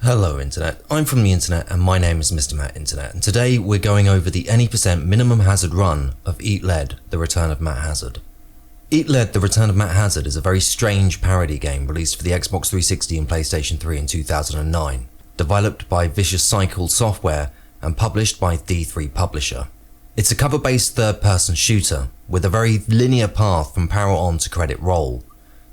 Hello Internet, I'm from the Internet and my name is Mr. Matt Internet, and today we're going over the any % minimum hazard run of Eat Lead, The Return of Matt Hazard. Eat Lead, The Return of Matt Hazard is a very strange parody game released for the Xbox 360 and PlayStation 3 in 2009, developed by Vicious Cycle Software and published by D3 Publisher. It's a cover-based third-person shooter with a very linear path from power on to credit roll.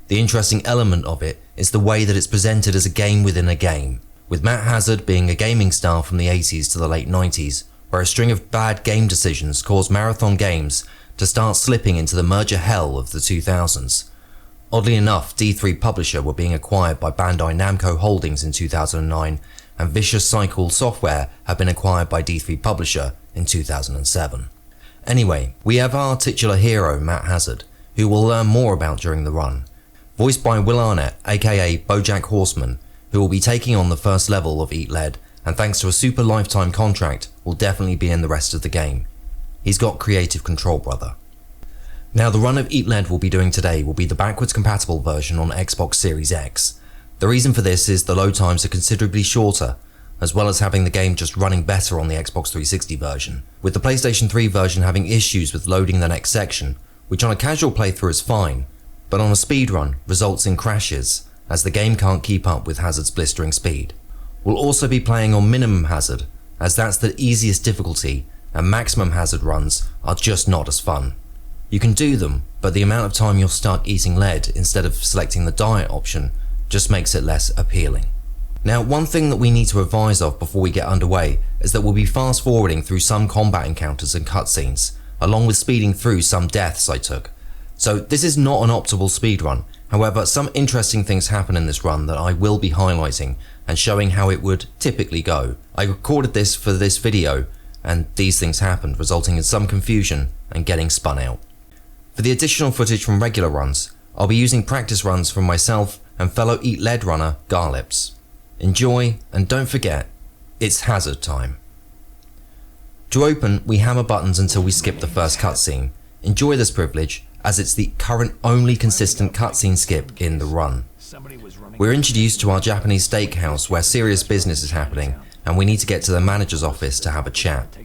The interesting element of it is the way that it's presented as a game within a game, with Matt Hazard being a gaming star from the 80s to the late 90s, where a string of bad game decisions caused Marathon Games to start slipping into the merger hell of the 2000s. Oddly enough, D3 Publisher were being acquired by Bandai Namco Holdings in 2009, and Vicious Cycle Software had been acquired by D3 Publisher in 2007. Anyway, we have our titular hero, Matt Hazard, who we'll learn more about during the run, voiced by Will Arnett, aka BoJack Horseman, who will be taking on the first level of Eat Lead, and thanks to a super lifetime contract, will definitely be in the rest of the game. He's got creative control, brother. Now, the run of Eat Lead we'll be doing today will be the backwards compatible version on Xbox Series X. The reason for this is the load times are considerably shorter, as well as having the game just running better on the Xbox 360 version, with the PlayStation 3 version having issues with loading the next section, which on a casual playthrough is fine, but on a speedrun results in crashes, as the game can't keep up with Hazard's blistering speed. We'll also be playing on minimum hazard, as that's the easiest difficulty, and maximum hazard runs are just not as fun. You can do them, but the amount of time you're stuck eating lead instead of selecting the diet option just makes it less appealing. Now, one thing that we need to advise of before we get underway is that we'll be fast forwarding through some combat encounters and cutscenes, along with speeding through some deaths I took. So this is not an optimal speedrun. However, some interesting things happen in this run that I will be highlighting and showing how it would typically go. I recorded this for this video and these things happened, resulting in some confusion and getting spun out. For the additional footage from regular runs, I'll be using practice runs from myself and fellow Eat Lead runner Garlips. Enjoy, and don't forget, it's hazard time. To open, we hammer buttons until we skip the first cutscene. Enjoy this privilege, as it's the current only consistent cutscene skip in the run. We're introduced to our Japanese steakhouse where serious business is happening, and we need to get to the manager's office to have a chat.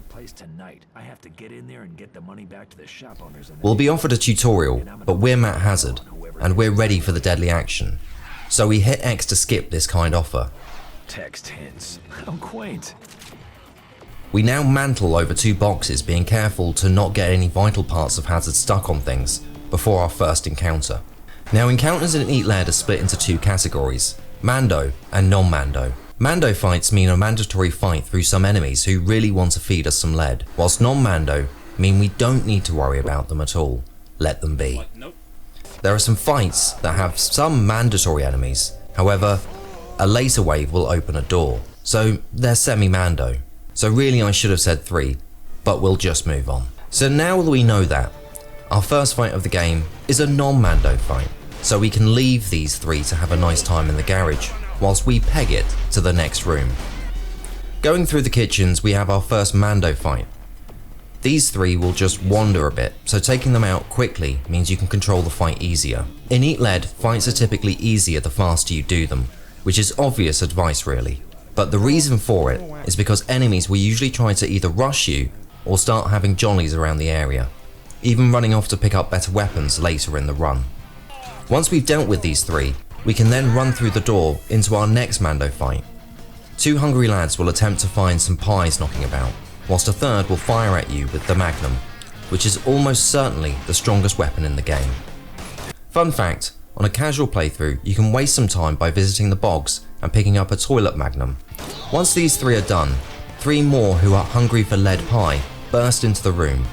We'll be offered a tutorial, but we're Matt Hazard, and we're ready for the deadly action. So we hit X to skip this kind offer. Text hints. How quaint. We now mantle over two boxes, being careful to not get any vital parts of Hazard stuck on things before our first encounter. Now, encounters in Eat Lead are split into two categories, Mando and non-Mando. Mando fights mean a mandatory fight through some enemies who really want to feed us some lead, whilst non-Mando mean we don't need to worry about them at all. Let them be. There are some fights that have some mandatory enemies, however, a later wave will open a door, so they're semi-Mando. So really I should have said 3, but we'll just move on. So now that we know that, our first fight of the game is a non-Mando fight, so we can leave these 3 to have a nice time in the garage, whilst we peg it to the next room. Going through the kitchens, we have our first Mando fight. These 3 will just wander a bit, so taking them out quickly means you can control the fight easier. In Eat Lead, fights are typically easier the faster you do them, which is obvious advice really. But the reason for it is because enemies will usually try to either rush you or start having jollies around the area, even running off to pick up better weapons later in the run. Once we've dealt with these 3, we can then run through the door into our next Mando fight. 2 hungry lads will attempt to find some pies knocking about, whilst a third will fire at you with the Magnum, which is almost certainly the strongest weapon in the game. Fun fact, on a casual playthrough you can waste some time by visiting the bogs and picking up a toilet Magnum. Once these 3 are done, 3 more who are hungry for lead pie burst into the room.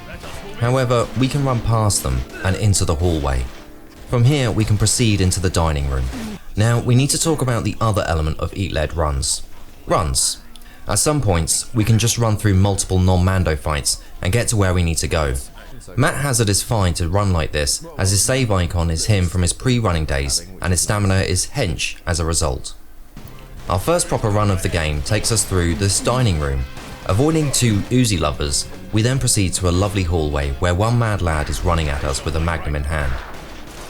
However, we can run past them and into the hallway. From here we can proceed into the dining room. Now we need to talk about the other element of Eat Lead runs. Runs. At some points we can just run through multiple non-Mando fights and get to where we need to go. Matt Hazard is fine to run like this, as his save icon is him from his pre-running days and his stamina is hench as a result. Our first proper run of the game takes us through this dining room. Avoiding 2 Uzi lovers, we then proceed to a lovely hallway where one mad lad is running at us with a Magnum in hand.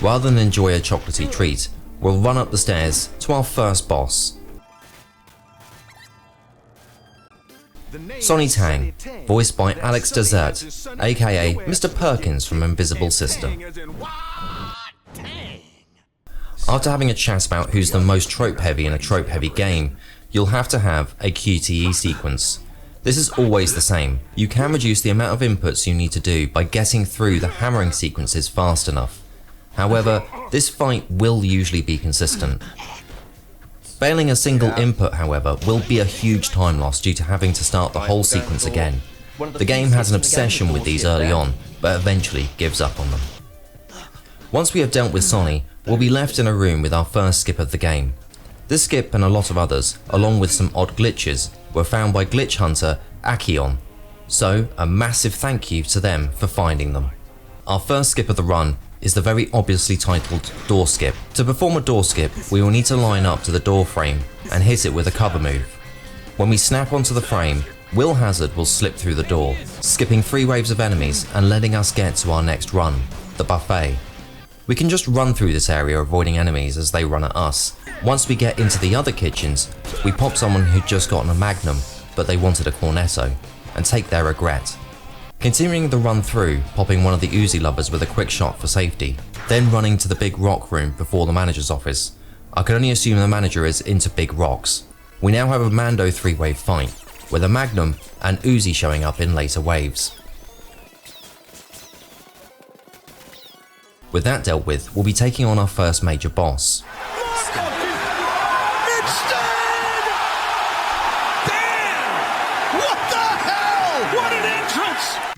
Rather than enjoy a chocolatey treat, we'll run up the stairs to our first boss. Sonny Tang, voiced by Alex Desert, aka Mr. Perkins from Invisible Sister. After having a chat about who's the most trope heavy in a trope heavy game, you'll have to have a QTE sequence. This is always the same. You can reduce the amount of inputs you need to do by getting through the hammering sequences fast enough. However, this fight will usually be consistent. Failing a single input, however, will be a huge time loss due to having to start the whole sequence again. The game has an obsession with these early on, but eventually gives up on them. Once we have dealt with Sonny, we'll be left in a room with our first skip of the game. This skip and a lot of others, along with some odd glitches, were found by glitch hunter Akion. So, a massive thank you to them for finding them. Our first skip of the run is the very obviously titled door skip. To perform a door skip, we will need to line up to the door frame and hit it with a cover move. When we snap onto the frame, Will Hazard will slip through the door, skipping 3 waves of enemies and letting us get to our next run, the buffet. We can just run through this area avoiding enemies as they run at us. Once we get into the other kitchens, we pop someone who'd just gotten a magnum, but they wanted a cornetto, and take their regret. Continuing the run through, popping one of the Uzi lovers with a quick shot for safety, then running to the big rock room before the manager's office. I can only assume the manager is into big rocks. We now have a Mando 3-wave fight, with a magnum and Uzi showing up in later waves. With that dealt with, we'll be taking on our first major boss.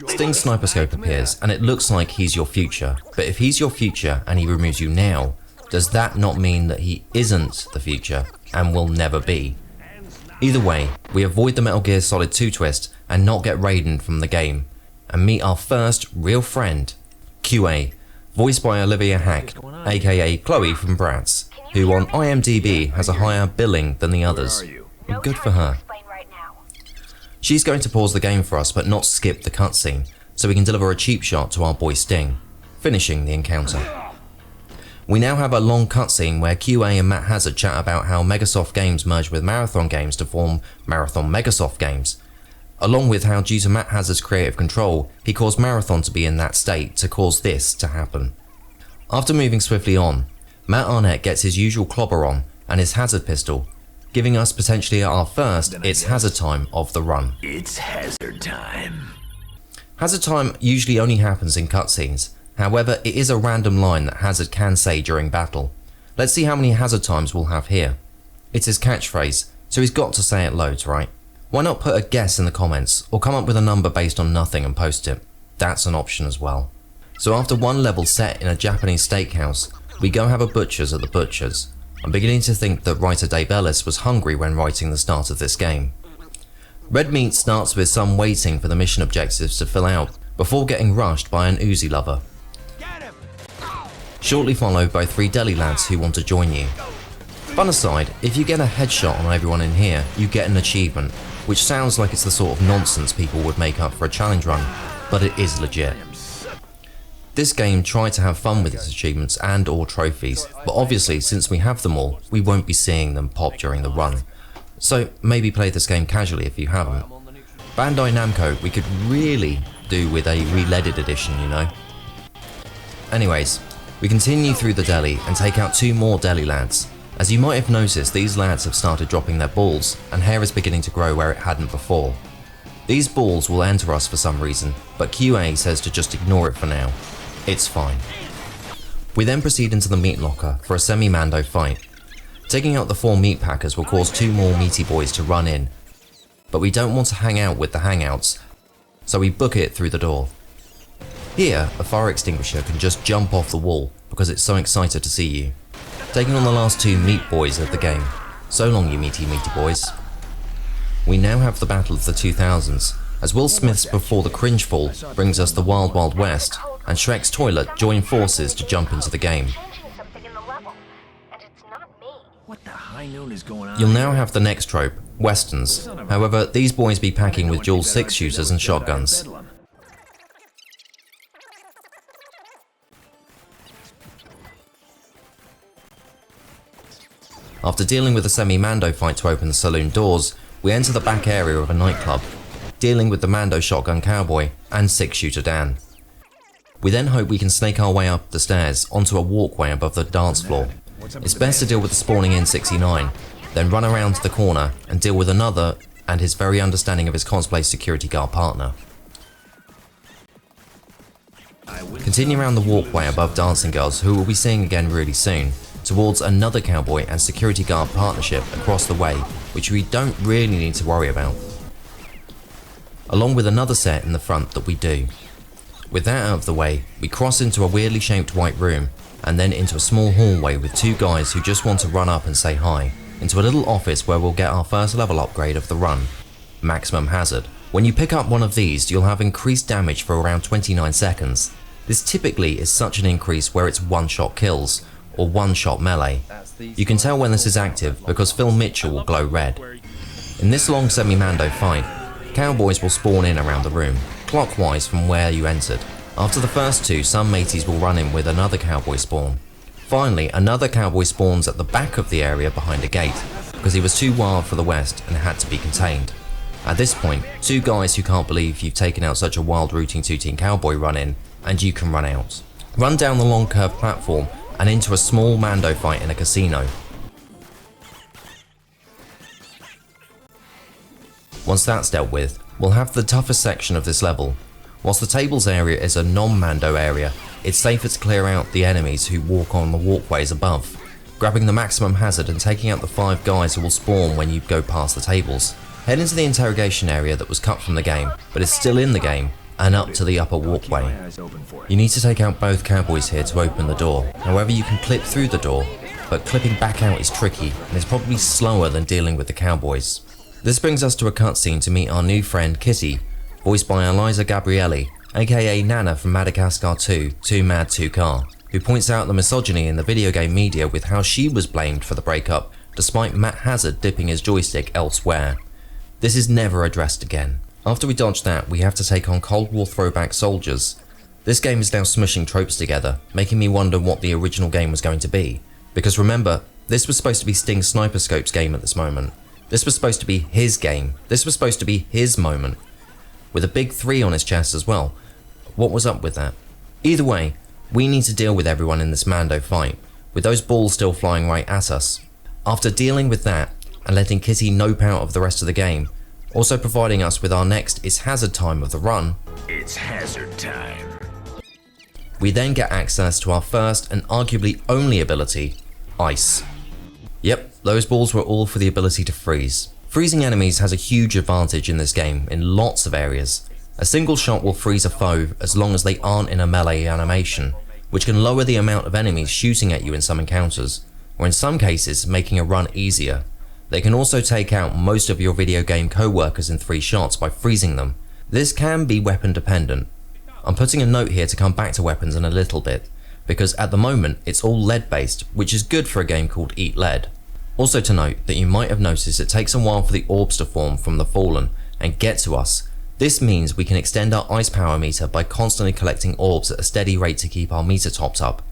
Sting's sniper scope appears and it looks like he's your future, but if he's your future and he removes you now, does that not mean that he isn't the future and will never be? Either way, we avoid the Metal Gear Solid 2 twist and not get Raiden from the game, and meet our first real friend, QA, voiced by Olivia Hack, aka Chloe from Bratz, who on IMDb has a higher billing than the others. Good for her. She's going to pause the game for us but not skip the cutscene, so we can deliver a cheap shot to our boy Sting, finishing the encounter. We now have a long cutscene where QA and Matt Hazard chat about how Megasoft Games merged with Marathon Games to form Marathon Megasoft Games, along with how due to Matt Hazard's creative control, he caused Marathon to be in that state to cause this to happen. After moving swiftly on, Matt Arnett gets his usual clobber on and his Hazard pistol, giving us potentially our first It's Hazard Time of the run. It's Hazard Time. Hazard Time usually only happens in cutscenes, however it is a random line that Hazard can say during battle. Let's see how many Hazard Times we'll have here. It's his catchphrase, so he's got to say it loads, right? Why not put a guess in the comments, or come up with a number based on nothing and post it? That's an option as well. So after one level set in a Japanese steakhouse, we go have a butcher's at the butcher's. I'm beginning to think that writer Dave Ellis was hungry when writing the start of this game. Red Meat starts with some waiting for the mission objectives to fill out before getting rushed by an Uzi lover. Shortly followed by 3 deli lads who want to join you. Fun aside, if you get a headshot on everyone in here, you get an achievement, which sounds like it's the sort of nonsense people would make up for a challenge run, but it is legit. This game tried to have fun with its achievements and or trophies, but obviously since we have them all, we won't be seeing them pop during the run. So maybe play this game casually if you haven't. Bandai Namco we could really do with a re-leaded edition, you know. Anyways, we continue through the deli and take out 2 more deli lads. As you might have noticed, these lads have started dropping their balls and hair is beginning to grow where it hadn't before. These balls will enter us for some reason, but QA says to just ignore it for now. It's fine. We then proceed into the meat locker for a semi-Mando fight. Taking out the 4 meat packers will cause 2 more meaty boys to run in, but we don't want to hang out with the hangouts, so we book it through the door. Here, a fire extinguisher can just jump off the wall because it's so excited to see you. Taking on the last 2 meat boys of the game. So long you meaty boys. We now have the battle of the 2000s, as Will Smith's Before the Cringe Fall brings us the Wild Wild West, and Shrek's Toilet join forces to jump into the game. What the high noon is going on? You'll now have the next trope, westerns. However, these boys be packing with dual 6-shooters and shotguns. After dealing with a semi-Mando fight to open the saloon doors, we enter the back area of a nightclub, dealing with the Mando shotgun cowboy and 6-shooter Dan. We then hope we can snake our way up the stairs onto a walkway above the dance floor. It's best to deal with the spawning in 69, then run around to the corner and deal with another and his very understanding of his cosplay security guard partner. Continue around the walkway above dancing girls, who we'll be seeing again really soon, towards another cowboy and security guard partnership across the way, which we don't really need to worry about, along with another set in the front that we do. With that out of the way, we cross into a weirdly shaped white room and then into a small hallway with 2 guys who just want to run up and say hi, into a little office where we'll get our first level upgrade of the run, Maximum Hazard. When you pick up one of these, you'll have increased damage for around 29 seconds. This typically is such an increase where it's one-shot kills, or one-shot melee. You can tell when this is active because Phil Mitchell will glow red. In this long semi-Mando fight, cowboys will spawn in around the room, clockwise from where you entered. After the first 2, some mateys will run in with another cowboy spawn. Finally, another cowboy spawns at the back of the area behind a gate, because he was too wild for the west and had to be contained. At this point, 2 guys who can't believe you've taken out such a wild rooting tooting cowboy run in, and you can run out. Run down the long curved platform and into a small Mando fight in a casino. Once that's dealt with, we'll have the toughest section of this level. Whilst the tables area is a non-Mando area, it's safer to clear out the enemies who walk on the walkways above, grabbing the Maximum Hazard and taking out the 5 guys who will spawn when you go past the tables. Head into the interrogation area that was cut from the game, but is still in the game, and up to the upper walkway. You need to take out both cowboys here to open the door. However, you can clip through the door, but clipping back out is tricky and is probably slower than dealing with the cowboys. This brings us to a cutscene to meet our new friend Kitty, voiced by Eliza Gabrielli, aka Nana from Madagascar 2, Too Mad 2 Car, who points out the misogyny in the video game media with how she was blamed for the breakup despite Matt Hazard dipping his joystick elsewhere. This is never addressed again. After we dodge that, we have to take on Cold War throwback soldiers. This game is now smushing tropes together, making me wonder what the original game was going to be. Because remember, this was supposed to be Sting's Sniper Scope's game at this moment. This was supposed to be his game. This was supposed to be his moment. With a big 3 on his chest as well. What was up with that? Either way, we need to deal with everyone in this Mando fight, with those balls still flying right at us. After dealing with that, and letting Kitty nope out of the rest of the game, also providing us with our next It's Hazard time of the run, It's hazard time. we then get access to our first and arguably only ability, Ice. Yep, those balls were all for the ability to freeze. Freezing enemies has a huge advantage in this game in lots of areas. A single shot will freeze a foe as long as they aren't in a melee animation, which can lower the amount of enemies shooting at you in some encounters, or in some cases making a run easier. They can also take out most of your video game co-workers in 3 shots by freezing them. This can be weapon dependent. I'm putting a note here to come back to weapons in a little bit, because at the moment it's all lead based, which is good for a game called Eat Lead. Also to note that you might have noticed it takes a while for the orbs to form from the Fallen and get to us. This means we can extend our ice power meter by constantly collecting orbs at a steady rate to keep our meter topped up.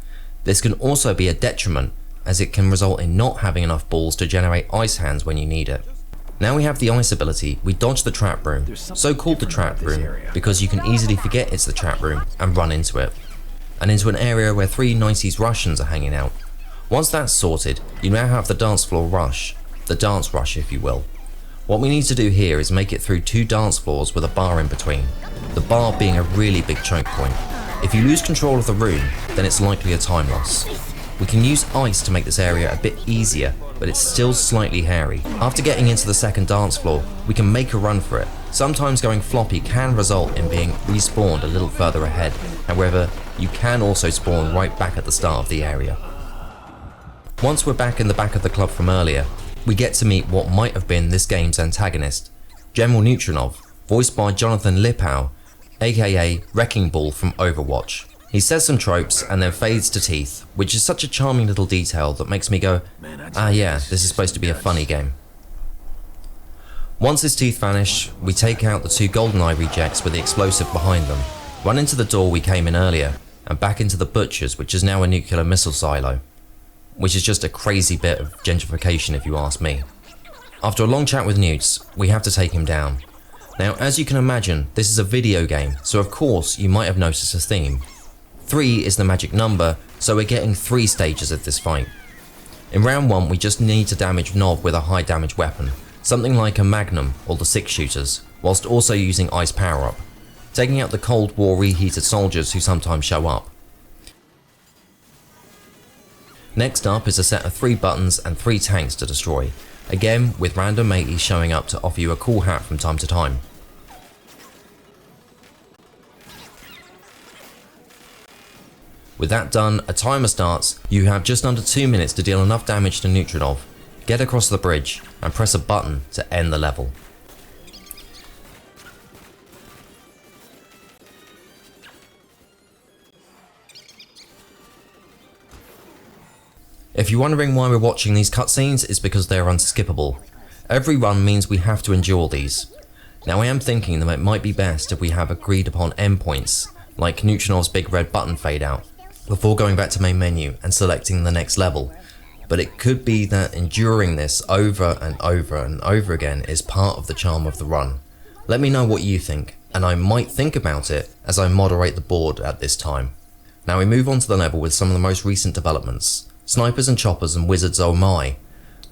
This can also be a detriment, as it can result in not having enough balls to generate ice hands when you need it. Now we have the ice ability, we dodge the trap room, so called the trap room because you can easily forget it's the trap room and run into it, and into an area where 3 90s Russians are hanging out. Once that's sorted, you now have the dance floor rush, the dance rush if you will. What we need to do here is make it through 2 dance floors with a bar in between, the bar being a really big choke point. If you lose control of the room, then it's likely a time loss. We can use ice to make this area a bit easier, but it's still slightly hairy. After getting into the second dance floor, we can make a run for it. Sometimes going floppy can result in being respawned a little further ahead, however, you can also spawn right back at the start of the area. Once we're back in the back of the club from earlier, we get to meet what might have been this game's antagonist, General Neutronov, voiced by Jonathan Lipow, aka Wrecking Ball from Overwatch. He says some tropes and then fades to teeth, which is such a charming little detail that makes me go, ah yeah, this is supposed to be a funny game. Once his teeth vanish, we take out the 2 GoldenEye rejects with the explosive behind them, run into the door we came in earlier, and back into the Butchers, which is now a nuclear missile silo, which is just a crazy bit of gentrification if you ask me. After a long chat with Newts, we have to take him down. Now, as you can imagine, this is a video game, so of course you might have noticed a theme. 3 is the magic number, so we're getting 3 stages of this fight. In round 1 we just need to damage Nob with a high damage weapon, something like a Magnum or the 6 shooters, whilst also using ice power up, taking out the Cold War reheated soldiers who sometimes show up. Next up is a set of 3 buttons and 3 tanks to destroy, again with random mateys showing up to offer you a cool hat from time to time. With that done, a timer starts. You have just under 2 minutes to deal enough damage to Neutronov, get across the bridge, and press a button to end the level. If you're wondering why we're watching these cutscenes, it's because they are unskippable. Every run means we have to endure these. Now I am thinking that it might be best if we have agreed upon endpoints, like Neutronov's big red button fade out, before going back to main menu and selecting the next level. But it could be that enduring this over and over and over again is part of the charm of the run. Let me know what you think, and I might think about it as I moderate the board at this time. Now we move on to the level with some of the most recent developments. Snipers and choppers and wizards oh my.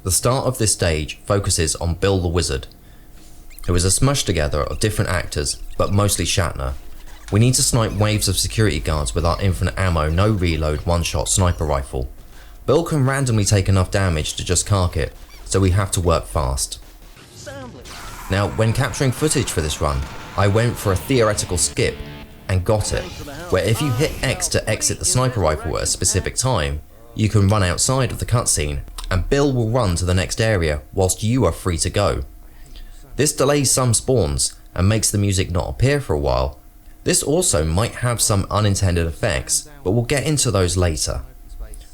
The start of this stage focuses on Bill the Wizard, who is a smush together of different actors, but mostly Shatner. We need to snipe waves of security guards with our infinite ammo, no reload, one-shot sniper rifle. Bill can randomly take enough damage to just cark it, so we have to work fast. Now, when capturing footage for this run, I went for a theoretical skip and got it, where if you hit X to exit the sniper rifle at a specific time, you can run outside of the cutscene and Bill will run to the next area whilst you are free to go. This delays some spawns and makes the music not appear for a while. This also might have some unintended effects, but we'll get into those later.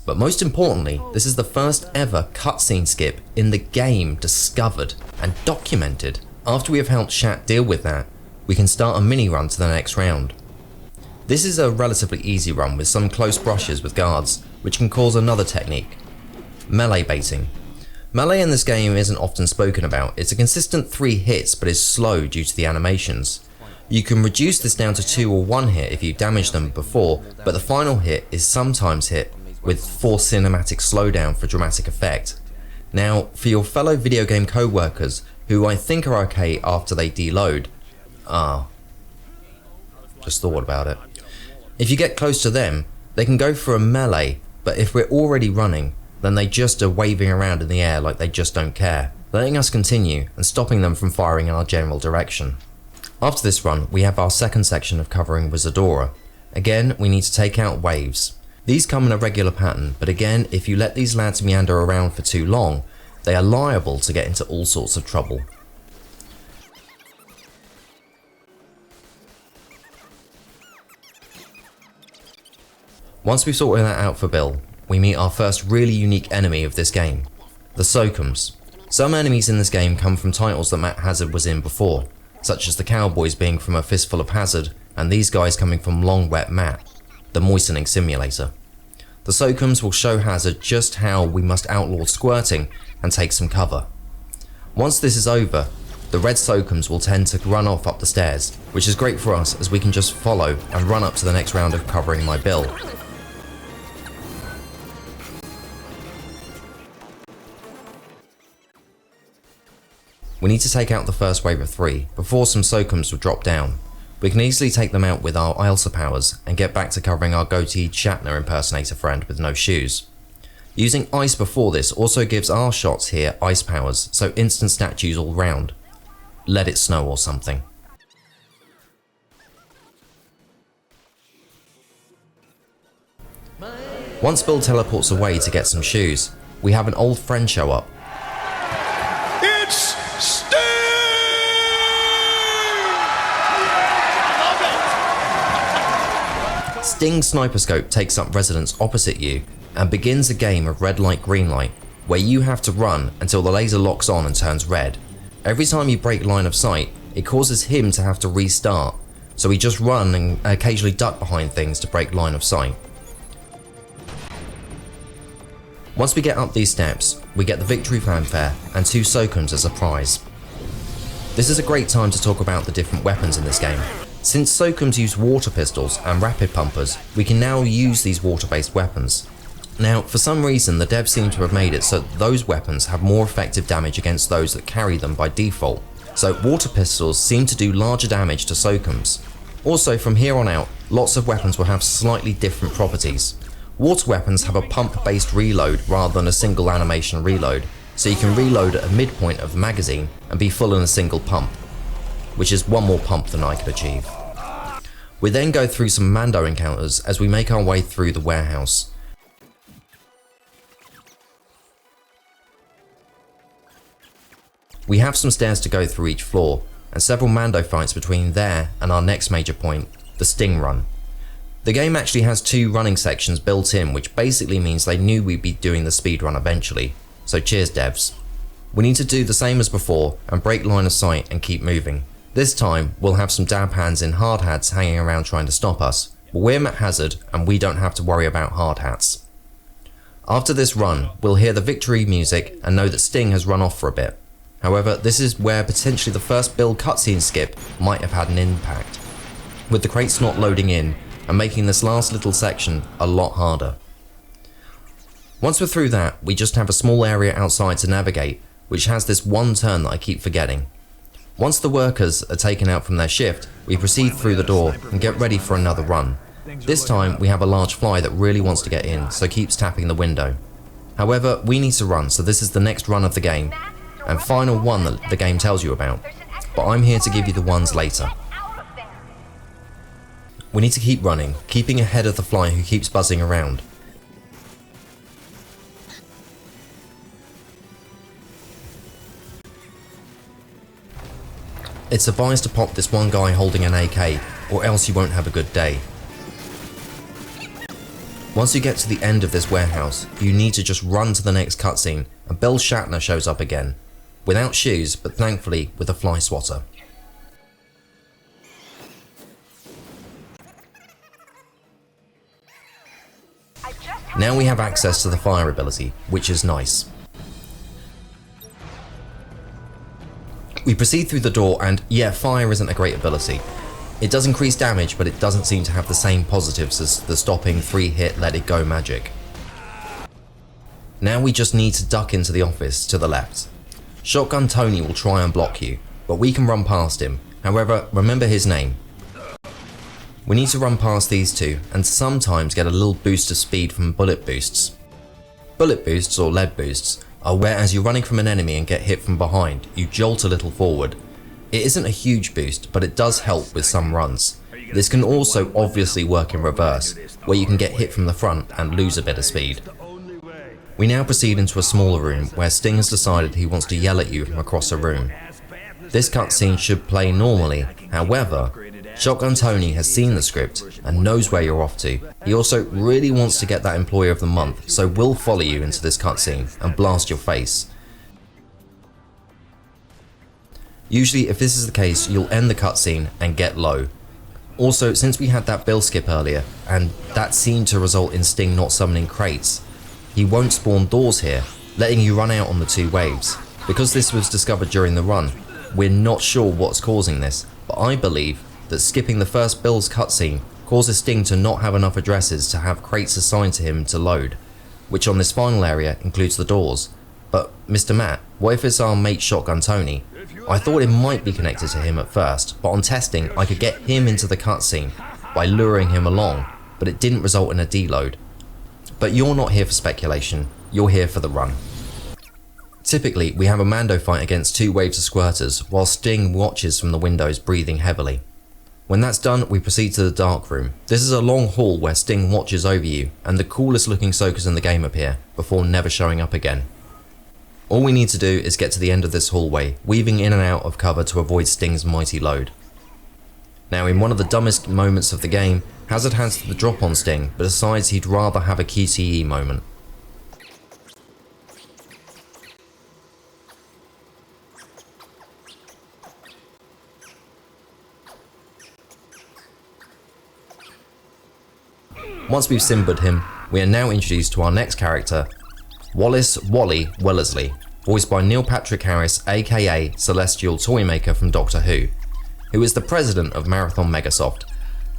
But most importantly, this is the first ever cutscene skip in the game discovered and documented. After we have helped Shat deal with that, we can start a mini run to the next round. This is a relatively easy run with some close brushes with guards, which can cause another technique: melee baiting. Melee in this game isn't often spoken about. It's a consistent 3 hits but is slow due to the animations. You can reduce this down to 2 or 1 hit if you damage them before, but the final hit is sometimes hit with 4 cinematic slowdown for dramatic effect. Now, for your fellow video game co-workers, who I think are okay after they deload, just thought about it. If you get close to them, they can go for a melee, but if we're already running, then they just are waving around in the air like they just don't care, letting us continue and stopping them from firing in our general direction. After this run, we have our second section of covering Wizardora. Again, we need to take out waves. These come in a regular pattern, but again, if you let these lads meander around for too long, they are liable to get into all sorts of trouble. Once we've sorted that out for Bill, we meet our first really unique enemy of this game, the Sokums. Some enemies in this game come from titles that Matt Hazard was in before, such as the cowboys being from A Fistful of Hazard, and these guys coming from Long Wet Matt, the moistening simulator. The Sokums will show Hazard just how we must outlaw squirting and take some cover. Once this is over, the red Sokums will tend to run off up the stairs, which is great for us as we can just follow and run up to the next round of covering my Bill. We need to take out the first wave of 3 before some Sokums will drop down. We can easily take them out with our ILSA powers and get back to covering our goateed Shatner impersonator friend with no shoes. Using ice before this also gives our shots here ice powers, so instant statues all round. Let it snow or something. Once Bill teleports away to get some shoes, we have an old friend show up. It's Sting's sniper scope takes up residence opposite you and begins a game of red light green light, where you have to run until the laser locks on and turns red. Every time you break line of sight, it causes him to have to restart, so we just run and occasionally duck behind things to break line of sight. Once we get up these steps, we get the victory fanfare and 2 Sokums as a prize. This is a great time to talk about the different weapons in this game. Since Soakums use water pistols and rapid pumpers, we can now use these water-based weapons. Now, for some reason, the devs seem to have made it so that those weapons have more effective damage against those that carry them by default. So water pistols seem to do larger damage to Soakums. Also, from here on out, lots of weapons will have slightly different properties. Water weapons have a pump-based reload rather than a single animation reload, so you can reload at a midpoint of the magazine and be full in a single pump, which is one more pump than I could achieve. We then go through some Mando encounters as we make our way through the warehouse. We have some stairs to go through each floor, and several Mando fights between there and our next major point, the Sting Run. The game actually has 2 running sections built in, which basically means they knew we'd be doing the speedrun eventually, so cheers devs. We need to do the same as before and break line of sight and keep moving. This time we'll have some dab hands in hard hats hanging around trying to stop us, but we're Matt Hazard and we don't have to worry about hard hats. After this run, we'll hear the victory music and know that Sting has run off for a bit. However, this is where potentially the first build cutscene skip might have had an impact, with the crates not loading in and making this last little section a lot harder. Once we're through that, we just have a small area outside to navigate, which has this one turn that I keep forgetting. Once the workers are taken out from their shift, we proceed through the door and get ready for another run. This time we have a large fly that really wants to get in, so keeps tapping the window. However, we need to run, so this is the next run of the game, and final one that the game tells you about, but I'm here to give you the ones later. We need to keep running, keeping ahead of the fly who keeps buzzing around. It's advised to pop this one guy holding an AK, or else you won't have a good day. Once you get to the end of this warehouse, you need to just run to the next cutscene, and Bill Shatner shows up again. Without shoes, but thankfully with a fly swatter. Now we have access to the fire ability, which is nice. We proceed through the door and yeah, fire isn't a great ability. It does increase damage, but it doesn't seem to have the same positives as the stopping 3-hit let it go magic. Now we just need to duck into the office to the left. Shotgun Tony will try and block you, but we can run past him. However, remember his name. We need to run past these two and sometimes get a little boost of speed from bullet boosts. Bullet boosts, or lead boosts, are where as you're running from an enemy and get hit from behind, you jolt a little forward. It isn't a huge boost, but it does help with some runs. This can also obviously work in reverse, where you can get hit from the front and lose a bit of speed. We now proceed into a smaller room where Sting has decided he wants to yell at you from across a room. This cutscene should play normally, however, Shotgun Tony has seen the script and knows where you're off to. He also really wants to get that Employee of the Month, so will follow you into this cutscene and blast your face. Usually if this is the case, you'll end the cutscene and get low. Also, since we had that Bill skip earlier, and that seemed to result in Sting not summoning crates, he won't spawn doors here, letting you run out on the 2 waves. Because this was discovered during the run, we're not sure what's causing this, but I believe that skipping the first Bill's cutscene causes Sting to not have enough addresses to have crates assigned to him to load, which on this final area includes the doors. But Mr. Matt, what if it's our mate Shotgun Tony? I thought it might be connected to him at first, but on testing I could get him into the cutscene by luring him along, but it didn't result in a deload. But you're not here for speculation, you're here for the run. Typically we have a Mando fight against 2 waves of squirters while Sting watches from the windows breathing heavily. When that's done, we proceed to the dark room. This is a long hall where Sting watches over you and the coolest looking soakers in the game appear before never showing up again. All we need to do is get to the end of this hallway, weaving in and out of cover to avoid Sting's mighty load. Now in one of the dumbest moments of the game, Hazard has the drop on Sting but decides he'd rather have a QTE moment. Once we've Simbered him, we are now introduced to our next character, Wallace Wally Wellesley, voiced by Neil Patrick Harris, aka Celestial Toymaker from Doctor who is the president of Marathon Megasoft.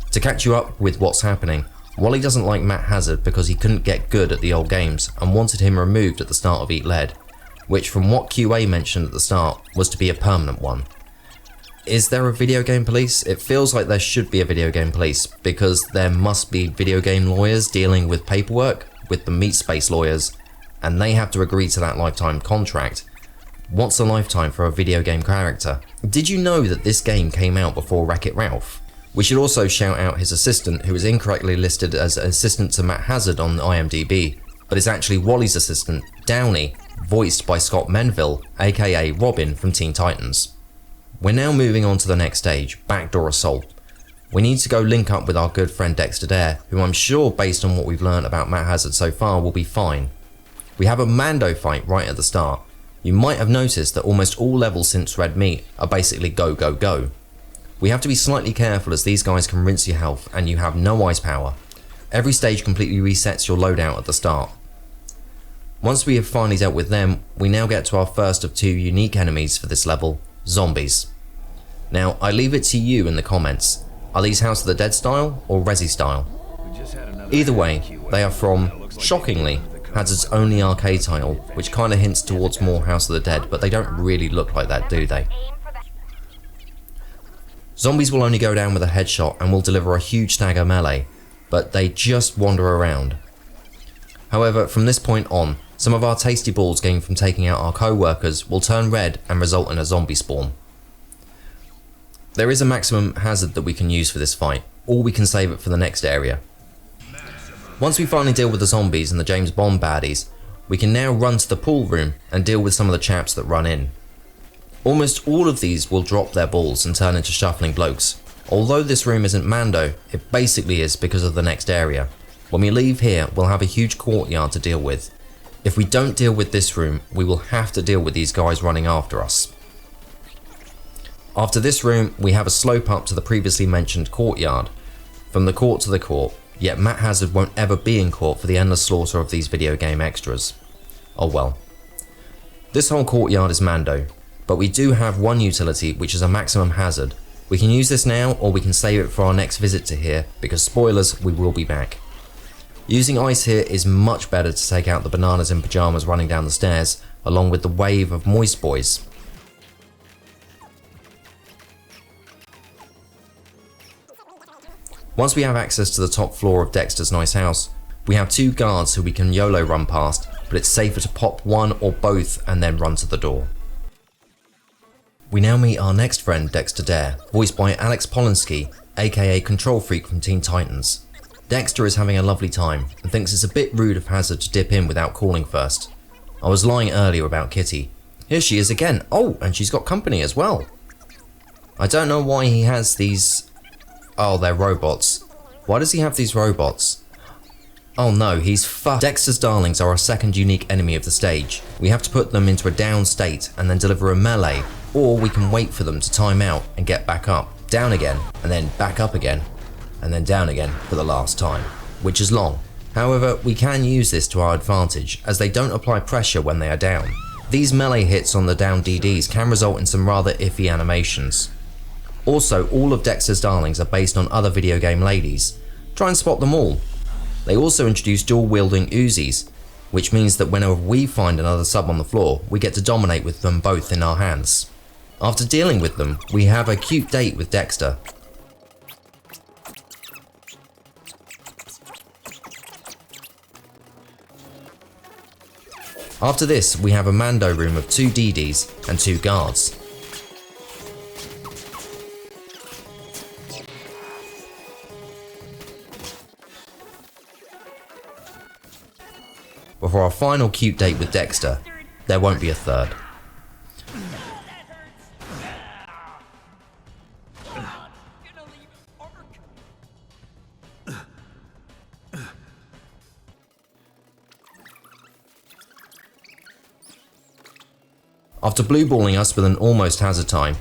To catch you up with what's happening, Wally doesn't like Matt Hazard because he couldn't get good at the old games and wanted him removed at the start of Eat Lead, which from what QA mentioned at the start was to be a permanent one. Is there a video game police? It feels like there should be a video game police because there must be video game lawyers dealing with paperwork with the meat space lawyers, and they have to agree to that lifetime contract. What's a lifetime for a video game character? Did you know that this game came out before Wreck-It Ralph? We should also shout out his assistant, who is incorrectly listed as an assistant to Matt Hazard on IMDb, but is actually Wally's assistant, Downey, voiced by Scott Menville, aka Robin from Teen Titans. We're now moving on to the next stage, Backdoor Assault. We need to go link up with our good friend Dexter Dare, who I'm sure based on what we've learned about Matt Hazard so far will be fine. We have a Mando fight right at the start. You might have noticed that almost all levels since Red Meat are basically go go go. We have to be slightly careful as these guys can rinse your health and you have no ice power. Every stage completely resets your loadout at the start. Once we have finally dealt with them, we now get to our first of two unique enemies for this level, zombies. Now I leave it to you in the comments, are these House of the Dead style or Resi style? Either way, they are from, shockingly, Hazard's only arcade title, which kinda hints towards more House of the Dead, but they don't really look like that, do they? Zombies will only go down with a headshot and will deliver a huge stagger melee, but they just wander around. However, from this point on, some of our tasty balls gained from taking out our co-workers will turn red and result in a zombie spawn. There is a maximum hazard that we can use for this fight, or we can save it for the next area. Once we finally deal with the zombies and the James Bond baddies, we can now run to the pool room and deal with some of the chaps that run in. Almost all of these will drop their balls and turn into shuffling blokes. Although this room isn't Mando, it basically is because of the next area. When we leave here, we'll have a huge courtyard to deal with. If we don't deal with this room, we will have to deal with these guys running after us. After this room, we have a slope up to the previously mentioned courtyard. From the court to the court, yet Matt Hazard won't ever be in court for the endless slaughter of these video game extras. Oh well. This whole courtyard is Mando, but we do have one utility which is a maximum hazard. We can use this now or we can save it for our next visit to here because spoilers, we will be back. Using ice here is much better to take out the bananas in pyjamas running down the stairs along with the wave of moist boys. Once we have access to the top floor of Dexter's nice house, we have two guards who we can YOLO run past, but it's safer to pop one or both and then run to the door. We now meet our next friend Dexter Dare, voiced by Alex Polinsky, aka Control Freak from Teen Titans. Dexter is having a lovely time and thinks it's a bit rude of Hazard to dip in without calling first. I was lying earlier about Kitty. Here she is again. Oh, and she's got company as well. I don't know why he has these... Oh, they're robots. Why does he have these robots? Oh no, he's fucked. Dexter's darlings are our second unique enemy of the stage. We have to put them into a down state and then deliver a melee, or we can wait for them to time out and get back up, down again, and then back up again, and then down again for the last time, which is long. However, we can use this to our advantage as they don't apply pressure when they are down. These melee hits on the down DDs can result in some rather iffy animations. Also, all of Dexter's darlings are based on other video game ladies. Try and spot them all. They also introduce dual-wielding Uzis, which means that whenever we find another sub on the floor, we get to dominate with them both in our hands. After dealing with them, we have a cute date with Dexter. After this, we have a Mando room of 2 DDs and 2 guards. But for our final cute date with Dexter, there won't be a third. After blueballing us with an almost hazard time,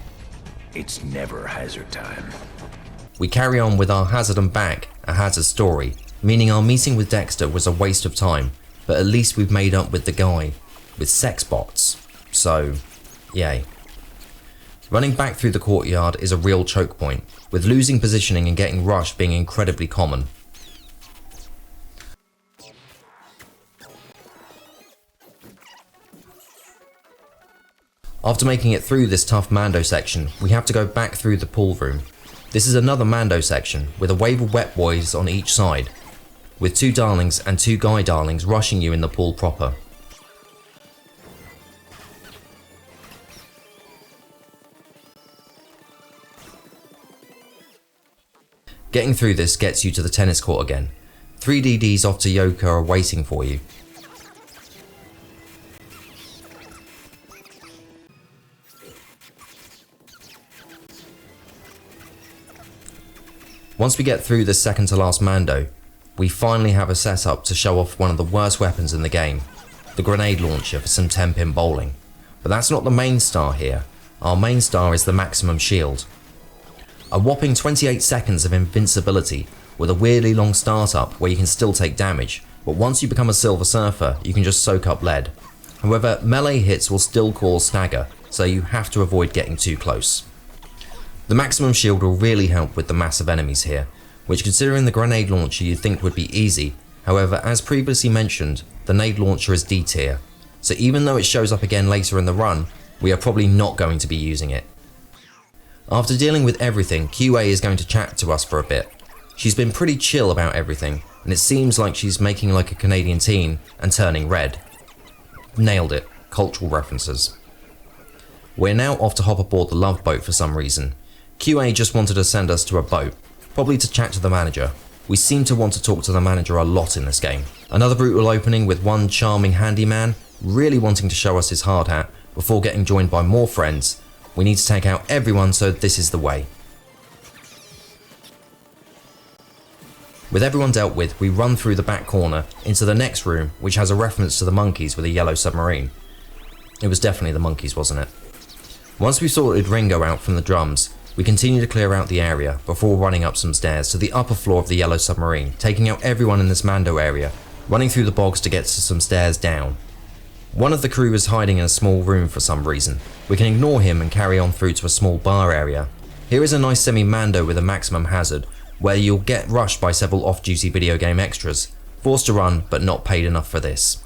It's never hazard time. we carry on with our hazard and back, a hazard story, meaning our meeting with Dexter was a waste of time, but at least we've made up with the guy, with sex bots. so yay. Running back through the courtyard is a real choke point, with losing positioning and getting rushed being incredibly common. After making it through this tough Mando section, we have to go back through the pool room. This is another Mando section, with a wave of wet boys on each side, with 2 darlings and 2 guy darlings rushing you in the pool proper. Getting through this gets you to the tennis court again. 3 DDs off to Yoka are waiting for you. Once we get through the second to last Mando, we finally have a setup to show off one of the worst weapons in the game, the grenade launcher for some 10-pin bowling. But that's not the main star here. Our main star is the maximum shield. A whopping 28 seconds of invincibility with a weirdly long startup where you can still take damage, but once you become a Silver Surfer, you can just soak up lead. However, melee hits will still cause stagger, so you have to avoid getting too close. The maximum shield will really help with the massive enemies here, which considering the grenade launcher you'd think would be easy. However, as previously mentioned, the nade launcher is D tier, so even though it shows up again later in the run, we are probably not going to be using it. After dealing with everything, QA is going to chat to us for a bit. She's been pretty chill about everything, and it seems like she's making like a Canadian teen and turning red. Nailed it, cultural references. We're now off to hop aboard the Love Boat for some reason. QA just wanted to send us to a boat, probably to chat to the manager. We seem to want to talk to the manager a lot in this game. Another brutal opening with one charming handyman really wanting to show us his hard hat before getting joined by more friends. We need to take out everyone, so this is the way. With everyone dealt with, we run through the back corner into the next room, which has a reference to the monkeys with a yellow submarine. It was definitely the monkeys, wasn't it? Once we sorted Ringo out from the drums, we continue to clear out the area before running up some stairs to the upper floor of the yellow submarine, taking out everyone in this Mando area, running through the bogs to get to some stairs down. One of the crew is hiding in a small room for some reason. We can ignore him and carry on through to a small bar area. Here is a nice semi-Mando with a maximum hazard, where you'll get rushed by several off-duty video game extras, forced to run but not paid enough for this.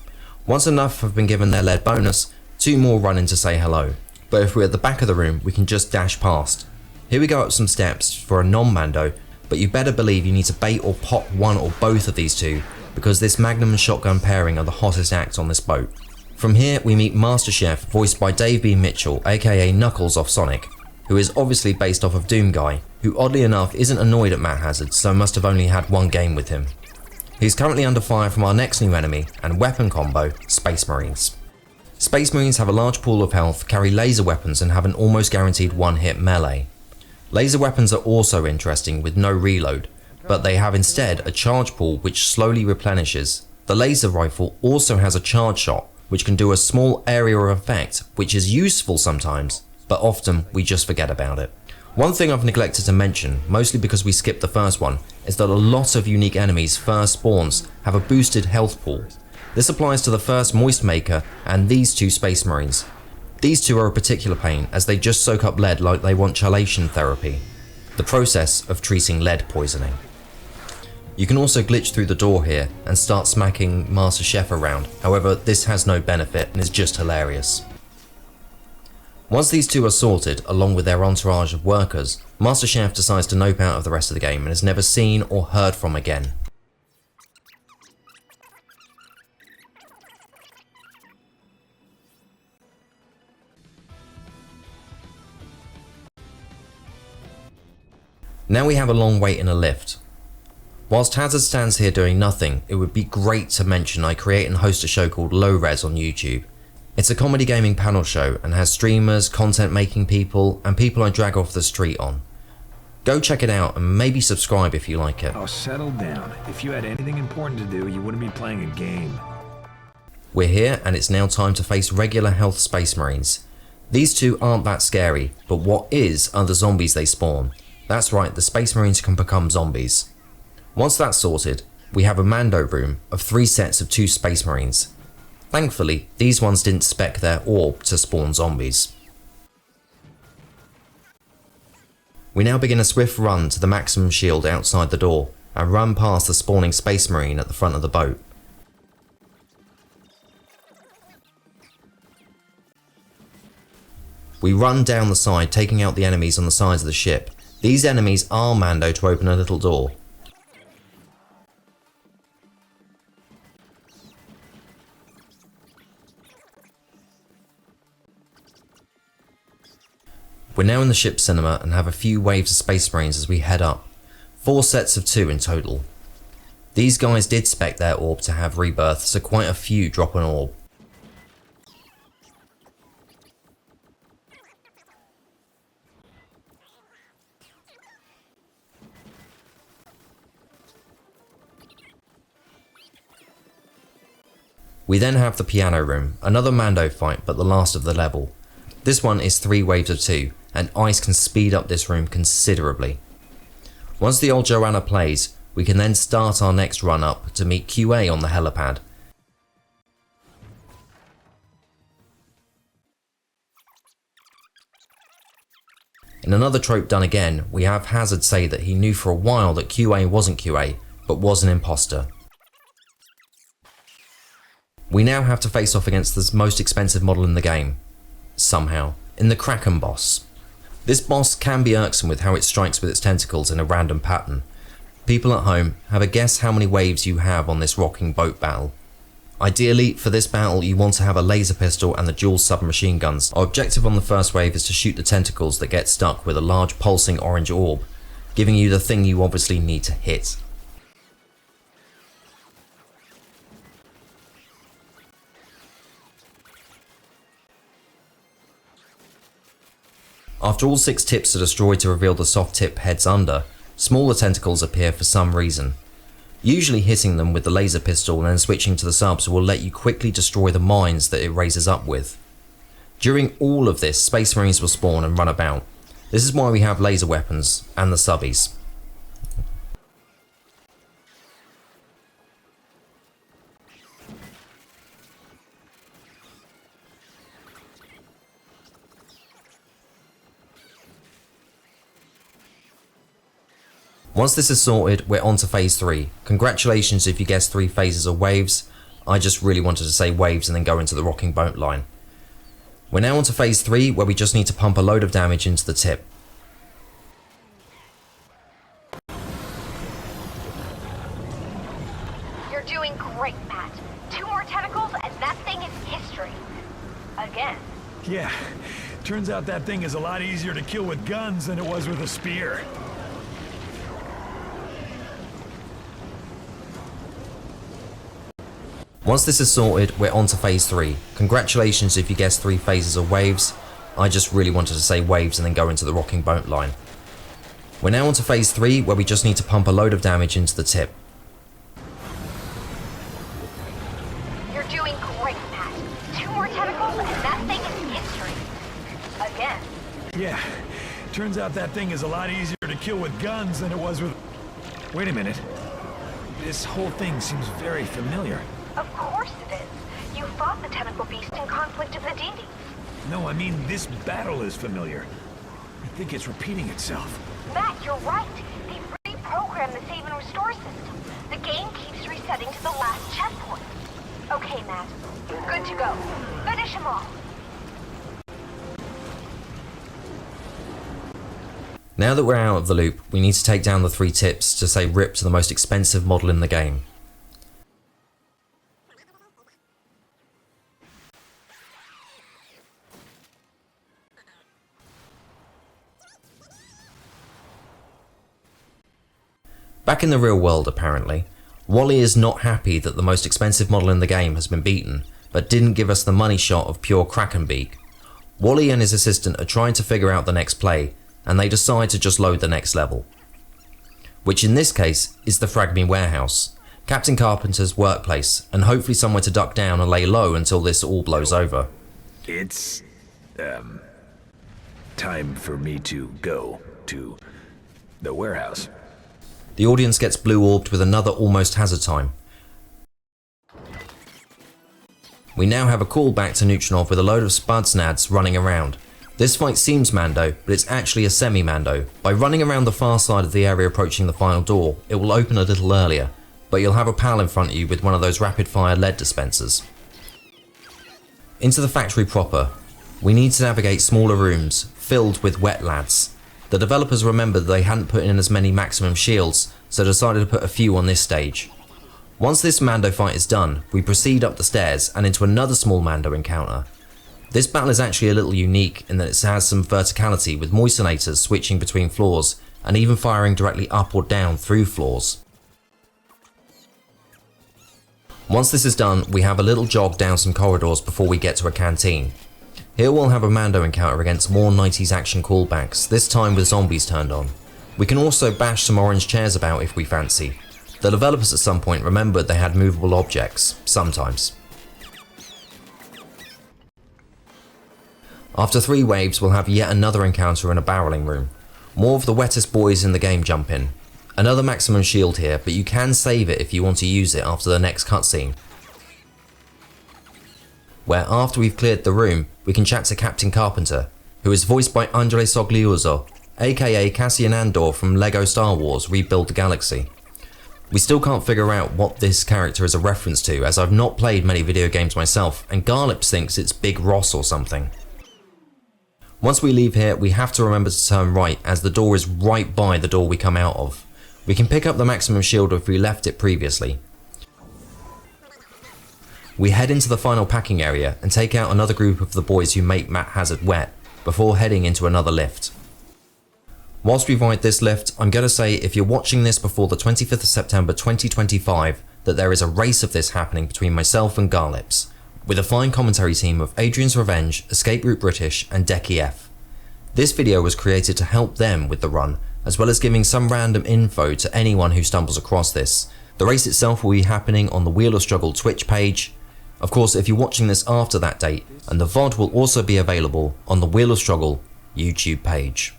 Once enough have been given their lead bonus, 2 more run in to say hello, but if we're at the back of the room we can just dash past. Here we go up some steps for a non-Mando, but you better believe you need to bait or pop one or both of these 2, because this Magnum and shotgun pairing are the hottest acts on this boat. From here we meet Master Chef, voiced by Dave B. Mitchell, aka Knuckles off Sonic, who is obviously based off of Doom Guy, who oddly enough isn't annoyed at Matt Hazard, so must have only had 1 game with him. He's currently under fire from our next new enemy and weapon combo, Space Marines. Space Marines have a large pool of health, carry laser weapons and have an almost guaranteed 1-hit melee. Laser weapons are also interesting with no reload, but they have instead a charge pool which slowly replenishes. The laser rifle also has a charge shot, which can do a small area of effect, which is useful sometimes, but often we just forget about it. One thing I've neglected to mention, mostly because we skipped the first one, is that a lot of unique enemies' first spawns have a boosted health pool. This applies to the first Moist Maker and these 2 Space Marines. These 2 are a particular pain as they just soak up lead like they want chelation therapy, the process of treating lead poisoning. You can also glitch through the door here and start smacking Master Chef around, however this has no benefit and is just hilarious. Once these 2 are sorted, along with their entourage of workers, Master Chef decides to nope out of the rest of the game and is never seen or heard from again. Now we have a long wait in a lift. Whilst Hazard stands here doing nothing, it would be great to mention I create and host a show called Low Res on YouTube. It's a comedy gaming panel show and has streamers, content making people, and people I drag off the street on. Go check it out and maybe subscribe if you like it. Oh, settle down. If you had anything important to do, you wouldn't be playing a game. We're here and it's now time to face regular health Space Marines. These 2 aren't that scary, but what is are the zombies they spawn. That's right, the Space Marines can become zombies. Once that's sorted, we have a Mando room of 3 sets of 2 Space Marines. Thankfully, these ones didn't spec their orb to spawn zombies. We now begin a swift run to the maximum shield outside the door and run past the spawning Space Marine at the front of the boat. We run down the side, taking out the enemies on the sides of the ship. These enemies are Mando to open a little door. We're now in the ship's cinema and have a few waves of Space Marines as we head up. 4 sets of 2 in total. These guys did spec their orb to have rebirth, so quite a few drop an orb. We then have the piano room, another Mando fight but the last of the level. This one is 3 waves of 2, and ice can speed up this room considerably. Once the old Joanna plays, we can then start our next run up to meet QA on the helipad. In another trope done again, we have Hazard say that he knew for a while that QA wasn't QA, but was an imposter. We now have to face off against the most expensive model in the game, somehow, in the Kraken boss. This boss can be irksome with how it strikes with its tentacles in a random pattern. People at home, have a guess how many waves you have on this rocking boat battle. Ideally, for this battle you want to have a laser pistol and the dual submachine guns. Our objective on the first wave is to shoot the tentacles that get stuck with a large pulsing orange orb, giving you the thing you obviously need to hit. After all 6 tips are destroyed to reveal the soft tip heads under, smaller tentacles appear for some reason. Usually hitting them with the laser pistol and then switching to the subs will let you quickly destroy the mines that it raises up with. During all of this, Space Marines will spawn and run about. This is why we have laser weapons and the subbies. Once this is sorted, we're on to phase 3. Congratulations if you guessed 3 phases or waves. I just really wanted to say waves and then go into the rocking boat line. We're now on to phase 3, where we just need to pump a load of damage into the tip. You're doing great, Matt. 2 more tentacles and that thing is history. Again. Yeah, turns out that thing is a lot easier to kill with guns than it was with a spear. Once this is sorted, we're on to phase 3. Congratulations if you guessed 3 phases or waves. I just really wanted to say waves and then go into the rocking boat line. We're now on to phase 3, where we just need to pump a load of damage into the tip. You're doing great, Matt. 2 more tentacles and that thing is history. Again. Yeah, turns out that thing is a lot easier to kill with guns than it was with... Wait a minute. This whole thing seems very familiar. Of course it is. You fought the tentacle beast in Conflict of the Deities. No, I mean, this battle is familiar. I think it's repeating itself. Matt, you're right. They reprogrammed the save and restore system. The game keeps resetting to the last checkpoint. Okay, Matt. You're good to go. Finish them all. Now that we're out of the loop, we need to take down the 3 tips to say rip to the most expensive model in the game. Back in the real world apparently, Wally is not happy that the most expensive model in the game has been beaten, but didn't give us the money shot of pure Krakenbeak. Wally and his assistant are trying to figure out the next play, and they decide to just load the next level. Which in this case is the Fragme Warehouse, Captain Carpenter's workplace, and hopefully somewhere to duck down and lay low until this all blows over. It's, time for me to go to the warehouse. The audience gets blue orbed with another almost hazard time. We now have a callback to Neutronov with a load of spudsnads running around. This fight seems Mando, but it's actually a semi-Mando. By running around the far side of the area approaching the final door, it will open a little earlier, but you'll have a pal in front of you with one of those rapid-fire lead dispensers. Into the factory proper, we need to navigate smaller rooms filled with wet lads. The developers remembered they hadn't put in as many maximum shields, so decided to put a few on this stage. Once this Mando fight is done, we proceed up the stairs and into another small Mando encounter. This battle is actually a little unique in that it has some verticality with moissanators switching between floors and even firing directly up or down through floors. Once this is done, we have a little jog down some corridors before we get to a canteen. Here we'll have a Mando encounter against more 90s action callbacks, this time with zombies turned on. We can also bash some orange chairs about if we fancy. The developers at some point remembered they had movable objects, sometimes. After 3 waves, we'll have yet another encounter in a barreling room. More of the wettest boys in the game jump in. Another maximum shield here, but you can save it if you want to use it after the next cutscene, where after we've cleared the room, we can chat to Captain Carpenter, who is voiced by Andrei Sogliuzzo, aka Cassian Andor from LEGO Star Wars Rebuild the Galaxy. We still can't figure out what this character is a reference to, as I've not played many video games myself, and Garlips thinks it's Big Ross or something. Once we leave here, we have to remember to turn right, as the door is right by the door we come out of. We can pick up the maximum shield if we left it previously. We head into the final packing area and take out another group of the boys who make Matt Hazard wet, before heading into another lift. Whilst we ride this lift, I'm going to say if you're watching this before the 25th of September 2025, that there is a race of this happening between myself and Garlips, with a fine commentary team of Adrian's Revenge, Escape Route British and Decky F. This video was created to help them with the run, as well as giving some random info to anyone who stumbles across this. The race itself will be happening on the Wheel of Struggle Twitch page. Of course, if you're watching this after that date, and the VOD will also be available on the Wheel of Struggle YouTube page.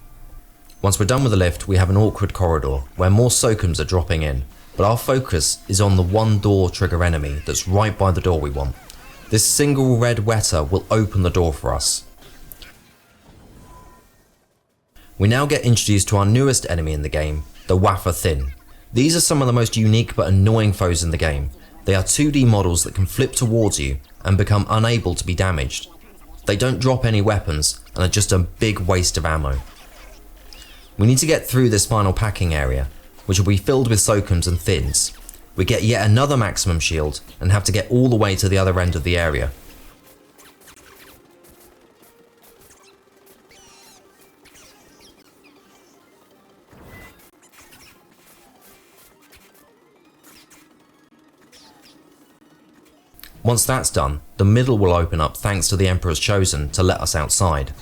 Once we're done with the lift, we have an awkward corridor where more Sokums are dropping in, but our focus is on the one door trigger enemy that's right by the door we want. This single red wetter will open the door for us. We now get introduced to our newest enemy in the game, the Wafer Thin. These are some of the most unique but annoying foes in the game. They are 2D models that can flip towards you and become unable to be damaged. They don't drop any weapons and are just a big waste of ammo. We need to get through this final packing area, which will be filled with Sokums and Thins. We get yet another maximum shield and have to get all the way to the other end of the area. Once that's done, the middle will open up thanks to the Emperor's Chosen to let us outside.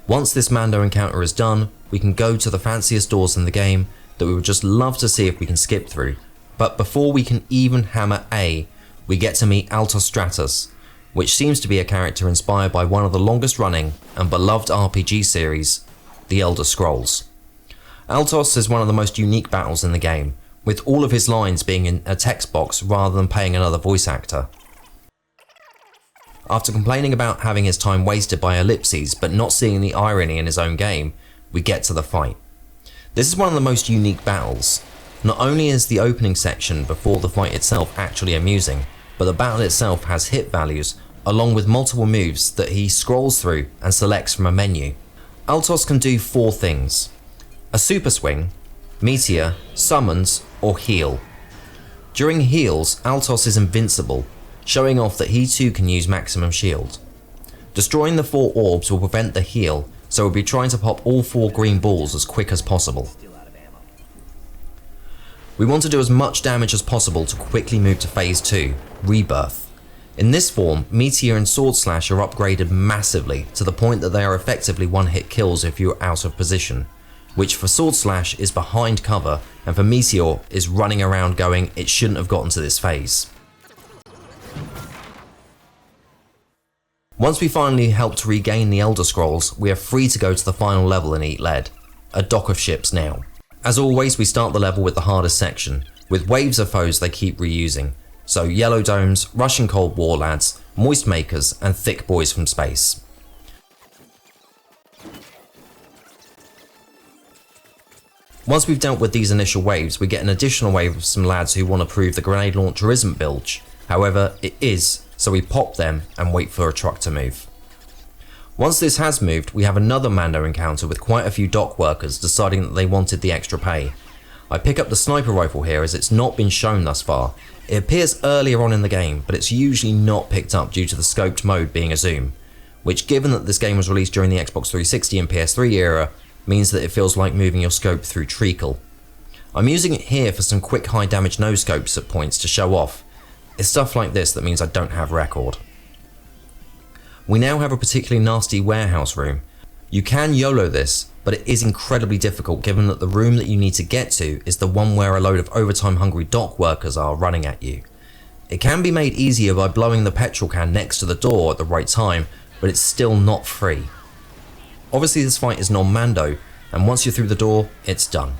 Once this Mando encounter is done, we can go to the fanciest doors in the game that we would just love to see if we can skip through. But before we can even hammer A, we get to meet Altos Stratus, which seems to be a character inspired by one of the longest running and beloved RPG series, The Elder Scrolls. Altos is one of the most unique battles in the game, with all of his lines being in a text box rather than paying another voice actor. After complaining about having his time wasted by ellipses but not seeing the irony in his own game, we get to the fight. This is one of the most unique battles. Not only is the opening section before the fight itself actually amusing, but the battle itself has hit values along with multiple moves that he scrolls through and selects from a menu. Altos can do 4 things: a super swing, meteor, summons, or heal. During heals, Altos is invincible, showing off that he too can use maximum shield. Destroying the 4 orbs will prevent the heal, so we'll be trying to pop all 4 green balls as quick as possible. We want to do as much damage as possible to quickly move to phase 2, Rebirth. In this form, Meteor and Sword Slash are upgraded massively to the point that they are effectively one-hit kills if you're out of position, which for Sword Slash is behind cover and for Meteor is running around going, it shouldn't have gotten to this phase. Once we finally help to regain the Elder Scrolls, we are free to go to the final level in Eat Lead, a dock of ships now. As always, we start the level with the hardest section, with waves of foes they keep reusing, so Yellow Domes, Russian Cold War lads, Moist Makers and Thick Boys from space. Once we've dealt with these initial waves, we get an additional wave of some lads who want to prove the grenade launcher isn't bilge. However, it is, so we pop them and wait for a truck to move. Once this has moved, we have another Mando encounter with quite a few dock workers deciding that they wanted the extra pay. I pick up the sniper rifle here as it's not been shown thus far. It appears earlier on in the game, but it's usually not picked up due to the scoped mode being a zoom, which, given that this game was released during the Xbox 360 and PS3 era, means that it feels like moving your scope through treacle. I'm using it here for some quick high damage no scopes at points to show off. It's stuff like this that means I don't have record. We now have a particularly nasty warehouse room. You can YOLO this, but it is incredibly difficult given that the room that you need to get to is the one where a load of overtime hungry dock workers are running at you. It can be made easier by blowing the petrol can next to the door at the right time, but it's still not free. Obviously this fight is non-Mando, and once you're through the door, it's done.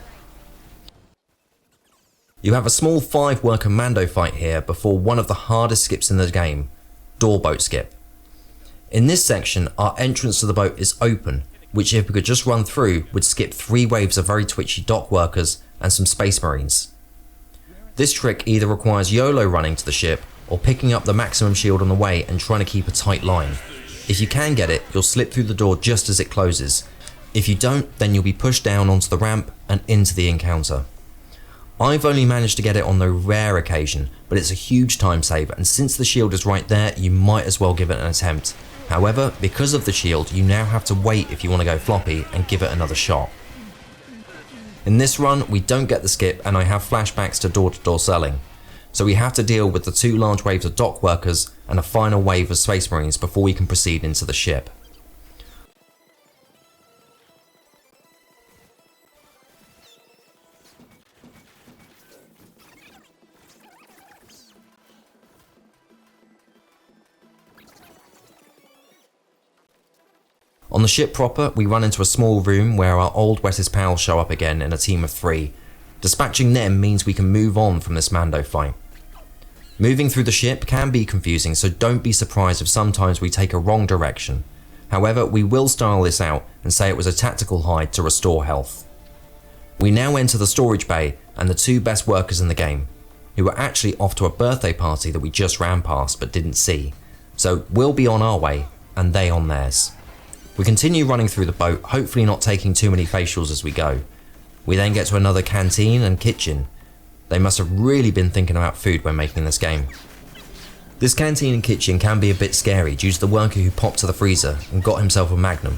You have a small 5-worker Mando fight here before one of the hardest skips in the game, door boat skip. In this section, our entrance to the boat is open, which if we could just run through would skip 3 waves of very twitchy dock workers and some space marines. This trick either requires YOLO running to the ship or picking up the maximum shield on the way and trying to keep a tight line. If you can get it, you'll slip through the door just as it closes. If you don't, then you'll be pushed down onto the ramp and into the encounter. I've only managed to get it on the rare occasion, but it's a huge time saver, and since the shield is right there, you might as well give it an attempt. However, because of the shield, you now have to wait if you want to go floppy and give it another shot. In this run, we don't get the skip and I have flashbacks to door-to-door selling. So we have to deal with the 2 large waves of dock workers and a final wave of space marines before we can proceed into the ship. On the ship proper, we run into a small room where our old wettest pals show up again in a team of 3. Dispatching them means we can move on from this Mando fight. Moving through the ship can be confusing, so don't be surprised if sometimes we take a wrong direction. However, we will style this out and say it was a tactical hide to restore health. We now enter the storage bay and the 2 best workers in the game, who were actually off to a birthday party that we just ran past but didn't see. So we'll be on our way and they on theirs. We continue running through the boat, hopefully not taking too many facials as we go. We then get to another canteen and kitchen. They must have really been thinking about food when making this game. This canteen and kitchen can be a bit scary due to the worker who popped to the freezer and got himself a Magnum.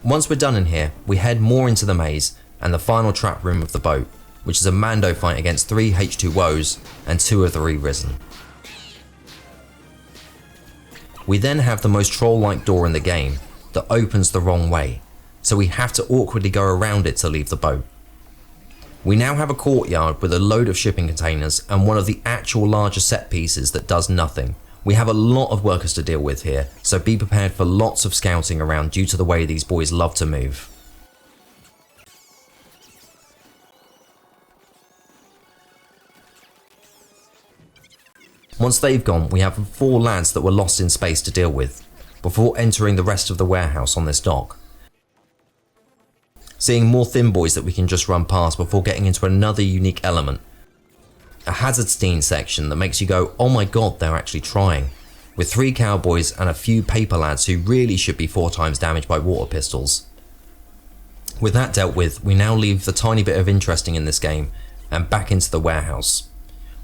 Once we're done in here, we head more into the maze and the final trap room of the boat, which is a Mando fight against 3 H2Os and 2 of the Re-Risen. We then have the most troll-like door in the game that opens the wrong way, so we have to awkwardly go around it to leave the boat. We now have a courtyard with a load of shipping containers and one of the actual larger set pieces that does nothing. We have a lot of workers to deal with here, so be prepared for lots of scouting around due to the way these boys love to move. Once they've gone, we have 4 lads that were lost in space to deal with, before entering the rest of the warehouse on this dock. Seeing more thin boys that we can just run past before getting into another unique element. A Hazardstein section that makes you go, oh my god, they're actually trying, with 3 cowboys and a few paper lads who really should be 4 times damaged by water pistols. With that dealt with, we now leave the tiny bit of interesting in this game and back into the warehouse.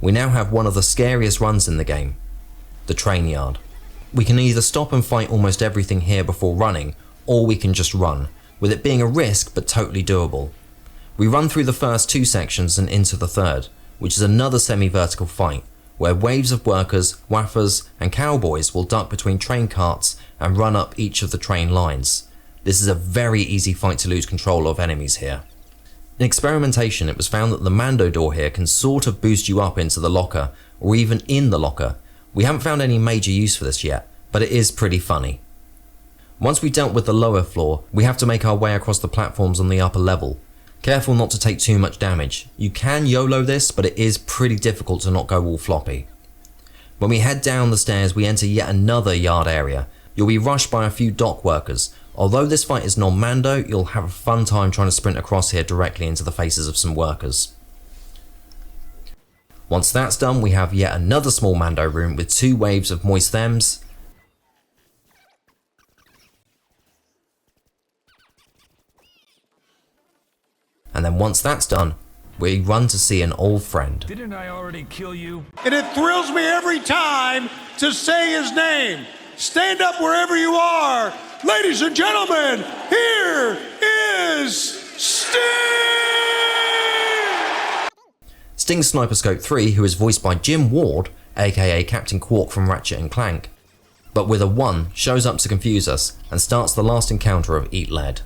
We now have one of the scariest runs in the game, the train yard. We can either stop and fight almost everything here before running, or we can just run, with it being a risk but totally doable. We run through the first 2 sections and into the third, which is another semi-vertical fight, where waves of workers, waffers and cowboys will duck between train carts and run up each of the train lines. This is a very easy fight to lose control of enemies here. In experimentation, it was found that the Mando door here can sort of boost you up into the locker, or even in the locker. We haven't found any major use for this yet, but it is pretty funny. Once we've dealt with the lower floor, we have to make our way across the platforms on the upper level. Careful not to take too much damage. You can YOLO this, but it is pretty difficult to not go all floppy. When we head down the stairs, we enter yet another yard area. You'll be rushed by a few dock workers. Although this fight is non-Mando, you'll have a fun time trying to sprint across here directly into the faces of some workers. Once that's done, we have yet another small Mando room with 2 waves of moist thems. And then once that's done, we run to see an old friend. Didn't I already kill you? And it thrills me every time to say his name. Stand up wherever you are. Ladies and gentlemen, here is Sting! Sting's Sniper Scope 3, who is voiced by Jim Ward, aka Captain Quark from Ratchet & Clank, but with a 1, shows up to confuse us and starts the last encounter of Eat Lead.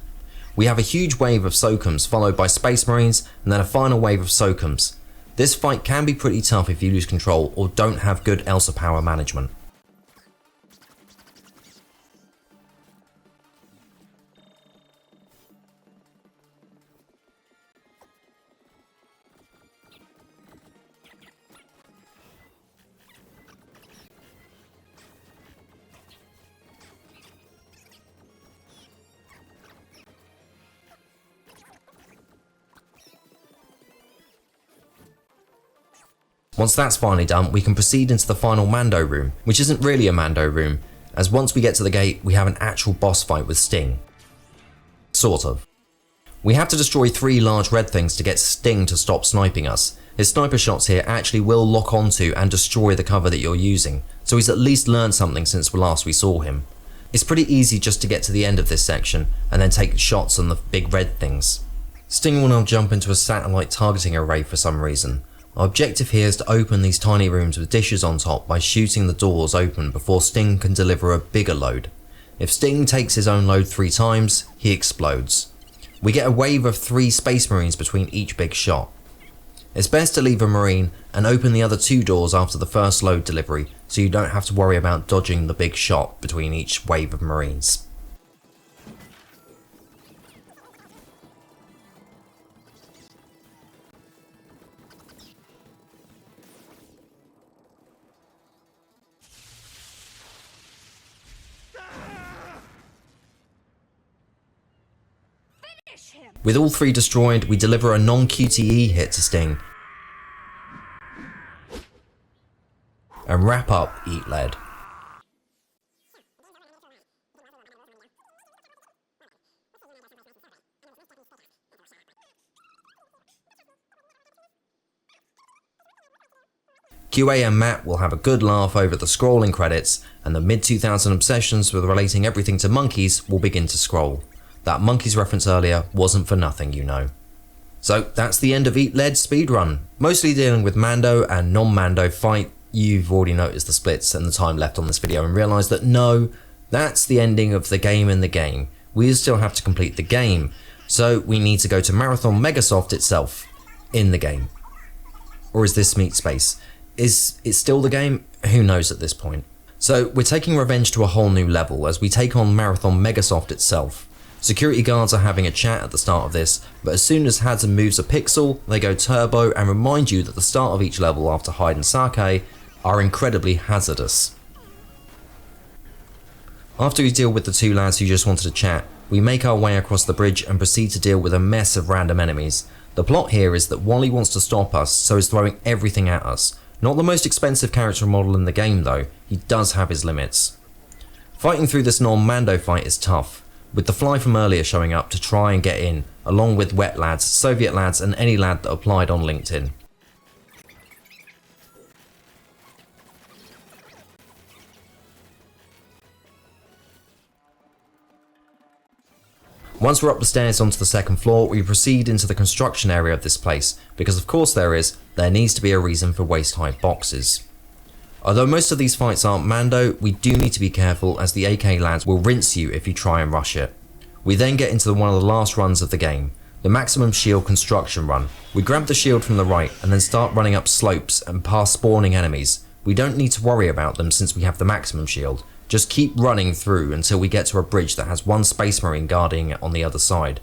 We have a huge wave of Sokums followed by Space Marines and then a final wave of Sokums. This fight can be pretty tough if you lose control or don't have good Elsa power management. Once that's finally done, we can proceed into the final Mando room, which isn't really a Mando room, as once we get to the gate, we have an actual boss fight with Sting. Sort of. We have to destroy 3 large red things to get Sting to stop sniping us. His sniper shots here actually will lock onto and destroy the cover that you're using, so he's at least learned something since last we saw him. It's pretty easy just to get to the end of this section and then take shots on the big red things. Sting will now jump into a satellite targeting array for some reason. Our objective here is to open these tiny rooms with dishes on top by shooting the doors open before Sting can deliver a bigger load. If Sting takes his own load 3 times, he explodes. We get a wave of 3 Space Marines between each big shot. It's best to leave a Marine and open the other 2 doors after the first load delivery so you don't have to worry about dodging the big shot between each wave of Marines. With all 3 destroyed, we deliver a non-QTE hit to Sting and wrap up Eat Lead. QA and Matt will have a good laugh over the scrolling credits, and the mid-2000 obsessions with relating everything to monkeys will begin to scroll. That monkeys reference earlier wasn't for nothing, you know. So that's the end of Eat Lead Speedrun. Mostly dealing with Mando and non-Mando fight. You've already noticed the splits and the time left on this video and realised that no, that's the ending of the game in the game. We still have to complete the game. So we need to go to Marathon Megasoft itself in the game. Or is this Meat Space? Is it still the game? Who knows at this point. So we're taking revenge to a whole new level as we take on Marathon Megasoft itself. Security guards are having a chat at the start of this, but as soon as Hadza moves a pixel, they go turbo and remind you that the start of each level after Hide and Sake are incredibly hazardous. After we deal with the 2 lads who just wanted to chat, we make our way across the bridge and proceed to deal with a mess of random enemies. The plot here is that Wally wants to stop us, so is throwing everything at us. Not the most expensive character model in the game though, he does have his limits. Fighting through this non-Mando fight is tough, with the fly from earlier showing up to try and get in, along with Wet Lads, Soviet Lads and any lad that applied on LinkedIn. Once we're up the stairs onto the 2nd floor, we proceed into the construction area of this place, because of course there needs to be a reason for waist-height boxes. Although most of these fights aren't Mando, we do need to be careful as the AK lads will rinse you if you try and rush it. We then get into one of the last runs of the game. the maximum shield construction run. We grab the shield from the right and then start running up slopes and past spawning enemies. We don't need to worry about them since we have the maximum shield. Just keep running through until we get to a bridge that has one Space Marine guarding it on the other side.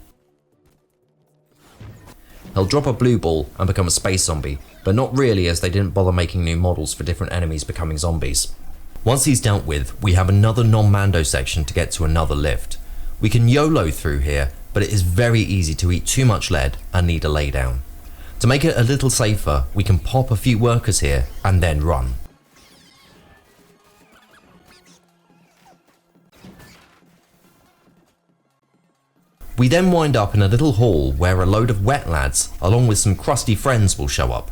He'll drop a blue ball and become a space zombie, but not really as they didn't bother making new models for different enemies becoming zombies. Once he's dealt with, we have another non-Mando section to get to another lift. We can YOLO through here, but it is very easy to eat too much lead and need a laydown. To make it a little safer, we can pop a few workers here and then run. We then wind up in a little hall where a load of wet lads, along with some crusty friends, will show up.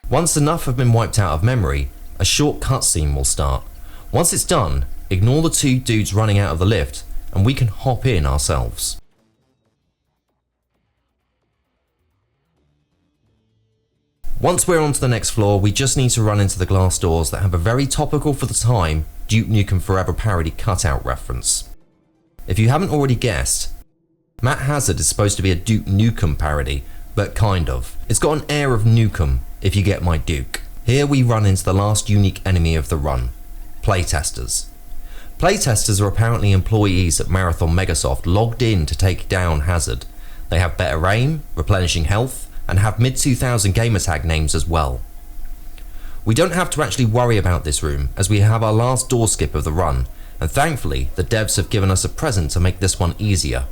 Once enough have been wiped out of memory, a short cutscene will start. Once it's done, ignore the two dudes running out of the lift and we can hop in ourselves. Once we're on to the next floor, we just need to run into the glass doors that have a very topical for the time Duke Nukem Forever parody cutout reference. If you haven't already guessed, Matt Hazard is supposed to be a Duke Nukem parody, but kind of. It's got an air of Nukem, if you get my Duke. Here we run into the last unique enemy of the run, playtesters. Playtesters are apparently employees at Marathon Megasoft logged in to take down Hazard. They have better aim, replenishing health, and have mid-2000 gamertag names as well. We don't have to actually worry about this room as we have our last door skip of the run, and thankfully the devs have given us a present to make this one easier.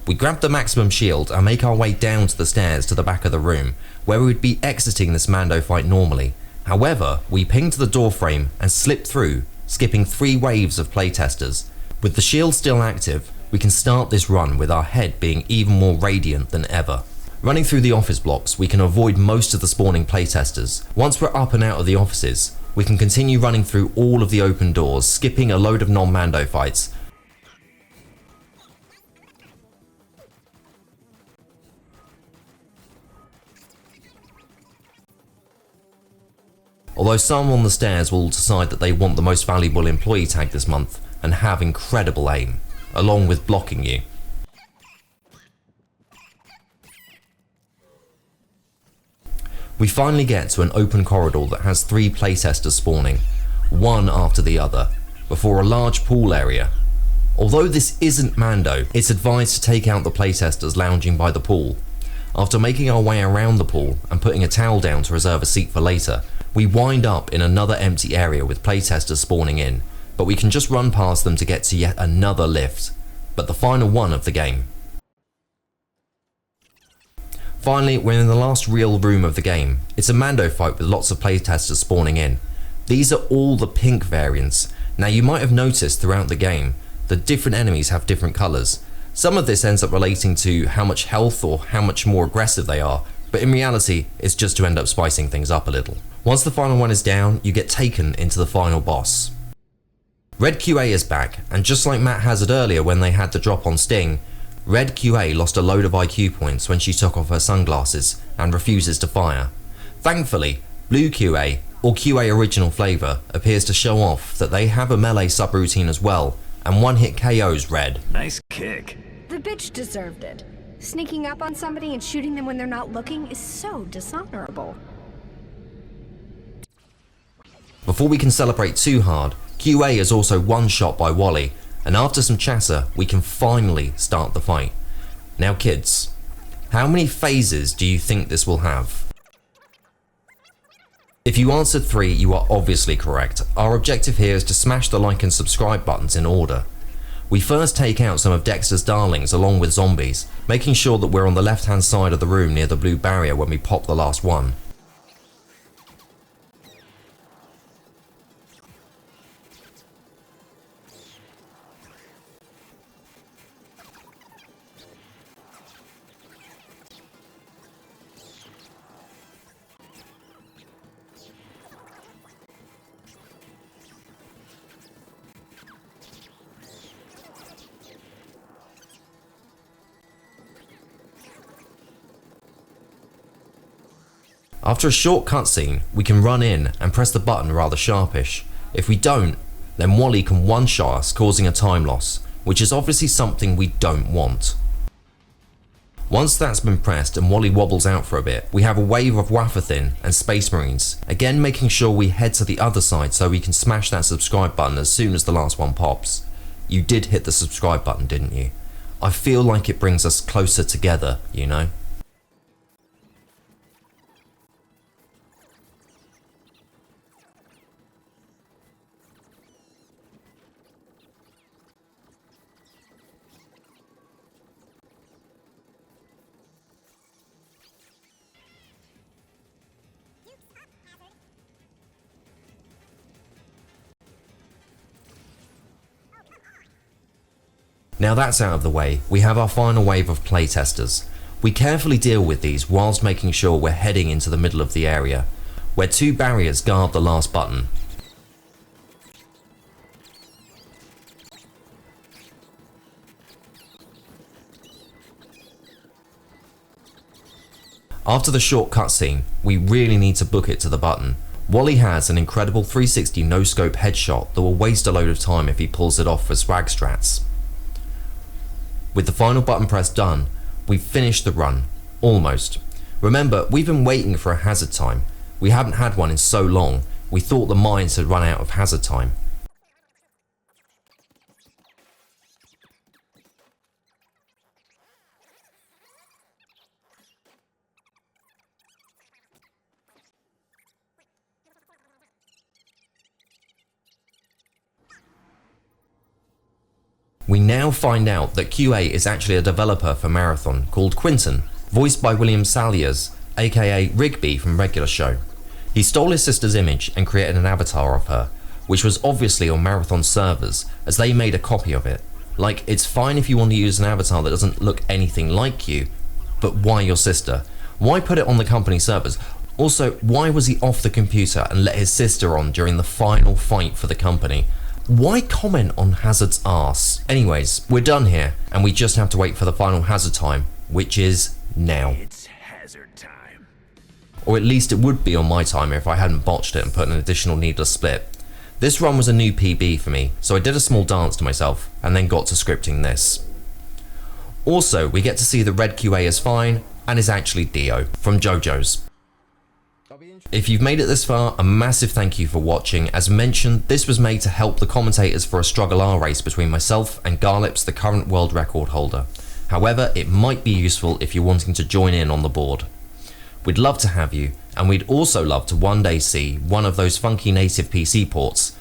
We grab the maximum shield and make our way down to the stairs to the back of the room, where we would be exiting this Mando fight normally. However, we ping to the door frame and slip through, skipping 3 waves of playtesters. With the shield still active, we can start this run with our head being even more radiant than ever. Running through the office blocks, we can avoid most of the spawning playtesters. Once we're up and out of the offices, we can continue running through all of the open doors, skipping a load of non-Mando fights. Although some on the stairs will decide that they want the most valuable employee tag this month and have incredible aim, along with blocking you. We finally get to an open corridor that has 3 playtesters spawning, one after the other, before a large pool area. Although this isn't Mando, it's advised to take out the playtesters lounging by the pool. After making our way around the pool and putting a towel down to reserve a seat for later, we wind up in another empty area with playtesters spawning in, but we can just run past them to get to yet another lift, but the final one of the game. Finally, we're in the last real room of the game. It's a Mando fight with lots of playtesters spawning in. These are all the pink variants. Now you might have noticed throughout the game, the different enemies have different colours. Some of this ends up relating to how much health or how much more aggressive they are, but in reality, it's just to end up spicing things up a little. Once the final one is down, you get taken into the final boss. Red QA is back, and just like Matt Hazard earlier when they had the drop on Sting, Red QA lost a load of IQ points when she took off her sunglasses and refuses to fire. Thankfully, Blue QA, or QA Original Flavour, appears to show off that they have a melee subroutine as well, and one-hit KOs Red. Nice kick. The bitch deserved it. Sneaking up on somebody and shooting them when they're not looking is so dishonorable. Before we can celebrate too hard, QA is also one shot by Wally, and after some chatter, we can finally start the fight. Now kids, how many phases do you think this will have? If you answered 3, you are obviously correct. Our objective here is to smash the like and subscribe buttons in order. We first take out some of Dexter's darlings along with zombies, making sure that we're on the left hand side of the room near the blue barrier when we pop the last one. After a short cutscene, we can run in and press the button rather sharpish. If we don't, then Wally can one-shot us, causing a time loss, which is obviously something we don't want. Once that's been pressed and Wally wobbles out for a bit, we have a wave of Wafathin and Space Marines, again making sure we head to the other side so we can smash that subscribe button as soon as the last one pops. You did hit the subscribe button, didn't you? I feel like it brings us closer together, you know? Now that's out of the way, we have our final wave of playtesters. We carefully deal with these whilst making sure we're heading into the middle of the area, where 2 barriers guard the last button. After the short cutscene, we really need to book it to the button. Wally has an incredible 360 no-scope headshot that will waste a load of time if he pulls it off for swag strats. With the final button press done, we've finished the run. Almost. Remember, we've been waiting for a hazard time. We haven't had one in so long, we thought the mines had run out of hazard time. We now find out that QA is actually a developer for Marathon called Quinton, voiced by William Salyers, aka Rigby from Regular Show. He stole his sister's image and created an avatar of her, which was obviously on Marathon servers, as they made a copy of it. Like, it's fine if you want to use an avatar that doesn't look anything like you, but why your sister? Why put it on the company servers? Also, why was he off the computer and let his sister on during the final fight for the company? Why comment on Hazard's arse? Anyways, we're done here, and we just have to wait for the final hazard time, which is now. It's hazard time. Or at least it would be on my timer if I hadn't botched it and put an additional needless split. This run was a new PB for me, so I did a small dance to myself, and then got to scripting this. Also, we get to see that Red QA is fine, and is actually Dio, from JoJo's. If you've made it this far, a massive thank you for watching. As mentioned, this was made to help the commentators for a Struggle R race between myself and Garlips, the current world record holder. However, it might be useful if you're wanting to join in on the board. We'd love to have you, and we'd also love to one day see one of those funky native PC ports.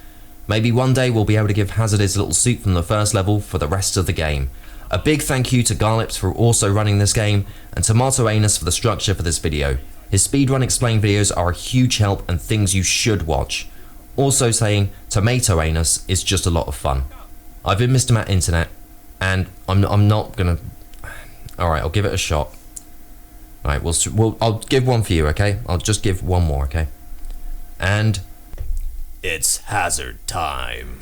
Maybe one day we'll be able to give Hazard his little suit from the first level for the rest of the game. A big thank you to Garlips for also running this game, and Tomato Anus for the structure for this video. His speedrun explain videos are a huge help and things you should watch. Also saying Tomato Anus is just a lot of fun. I've been Mr. Matt Internet, and I'm not gonna. All right, I'll give it a shot. All right, I'll give one for you, okay? I'll just give one more, okay? And it's hazard time.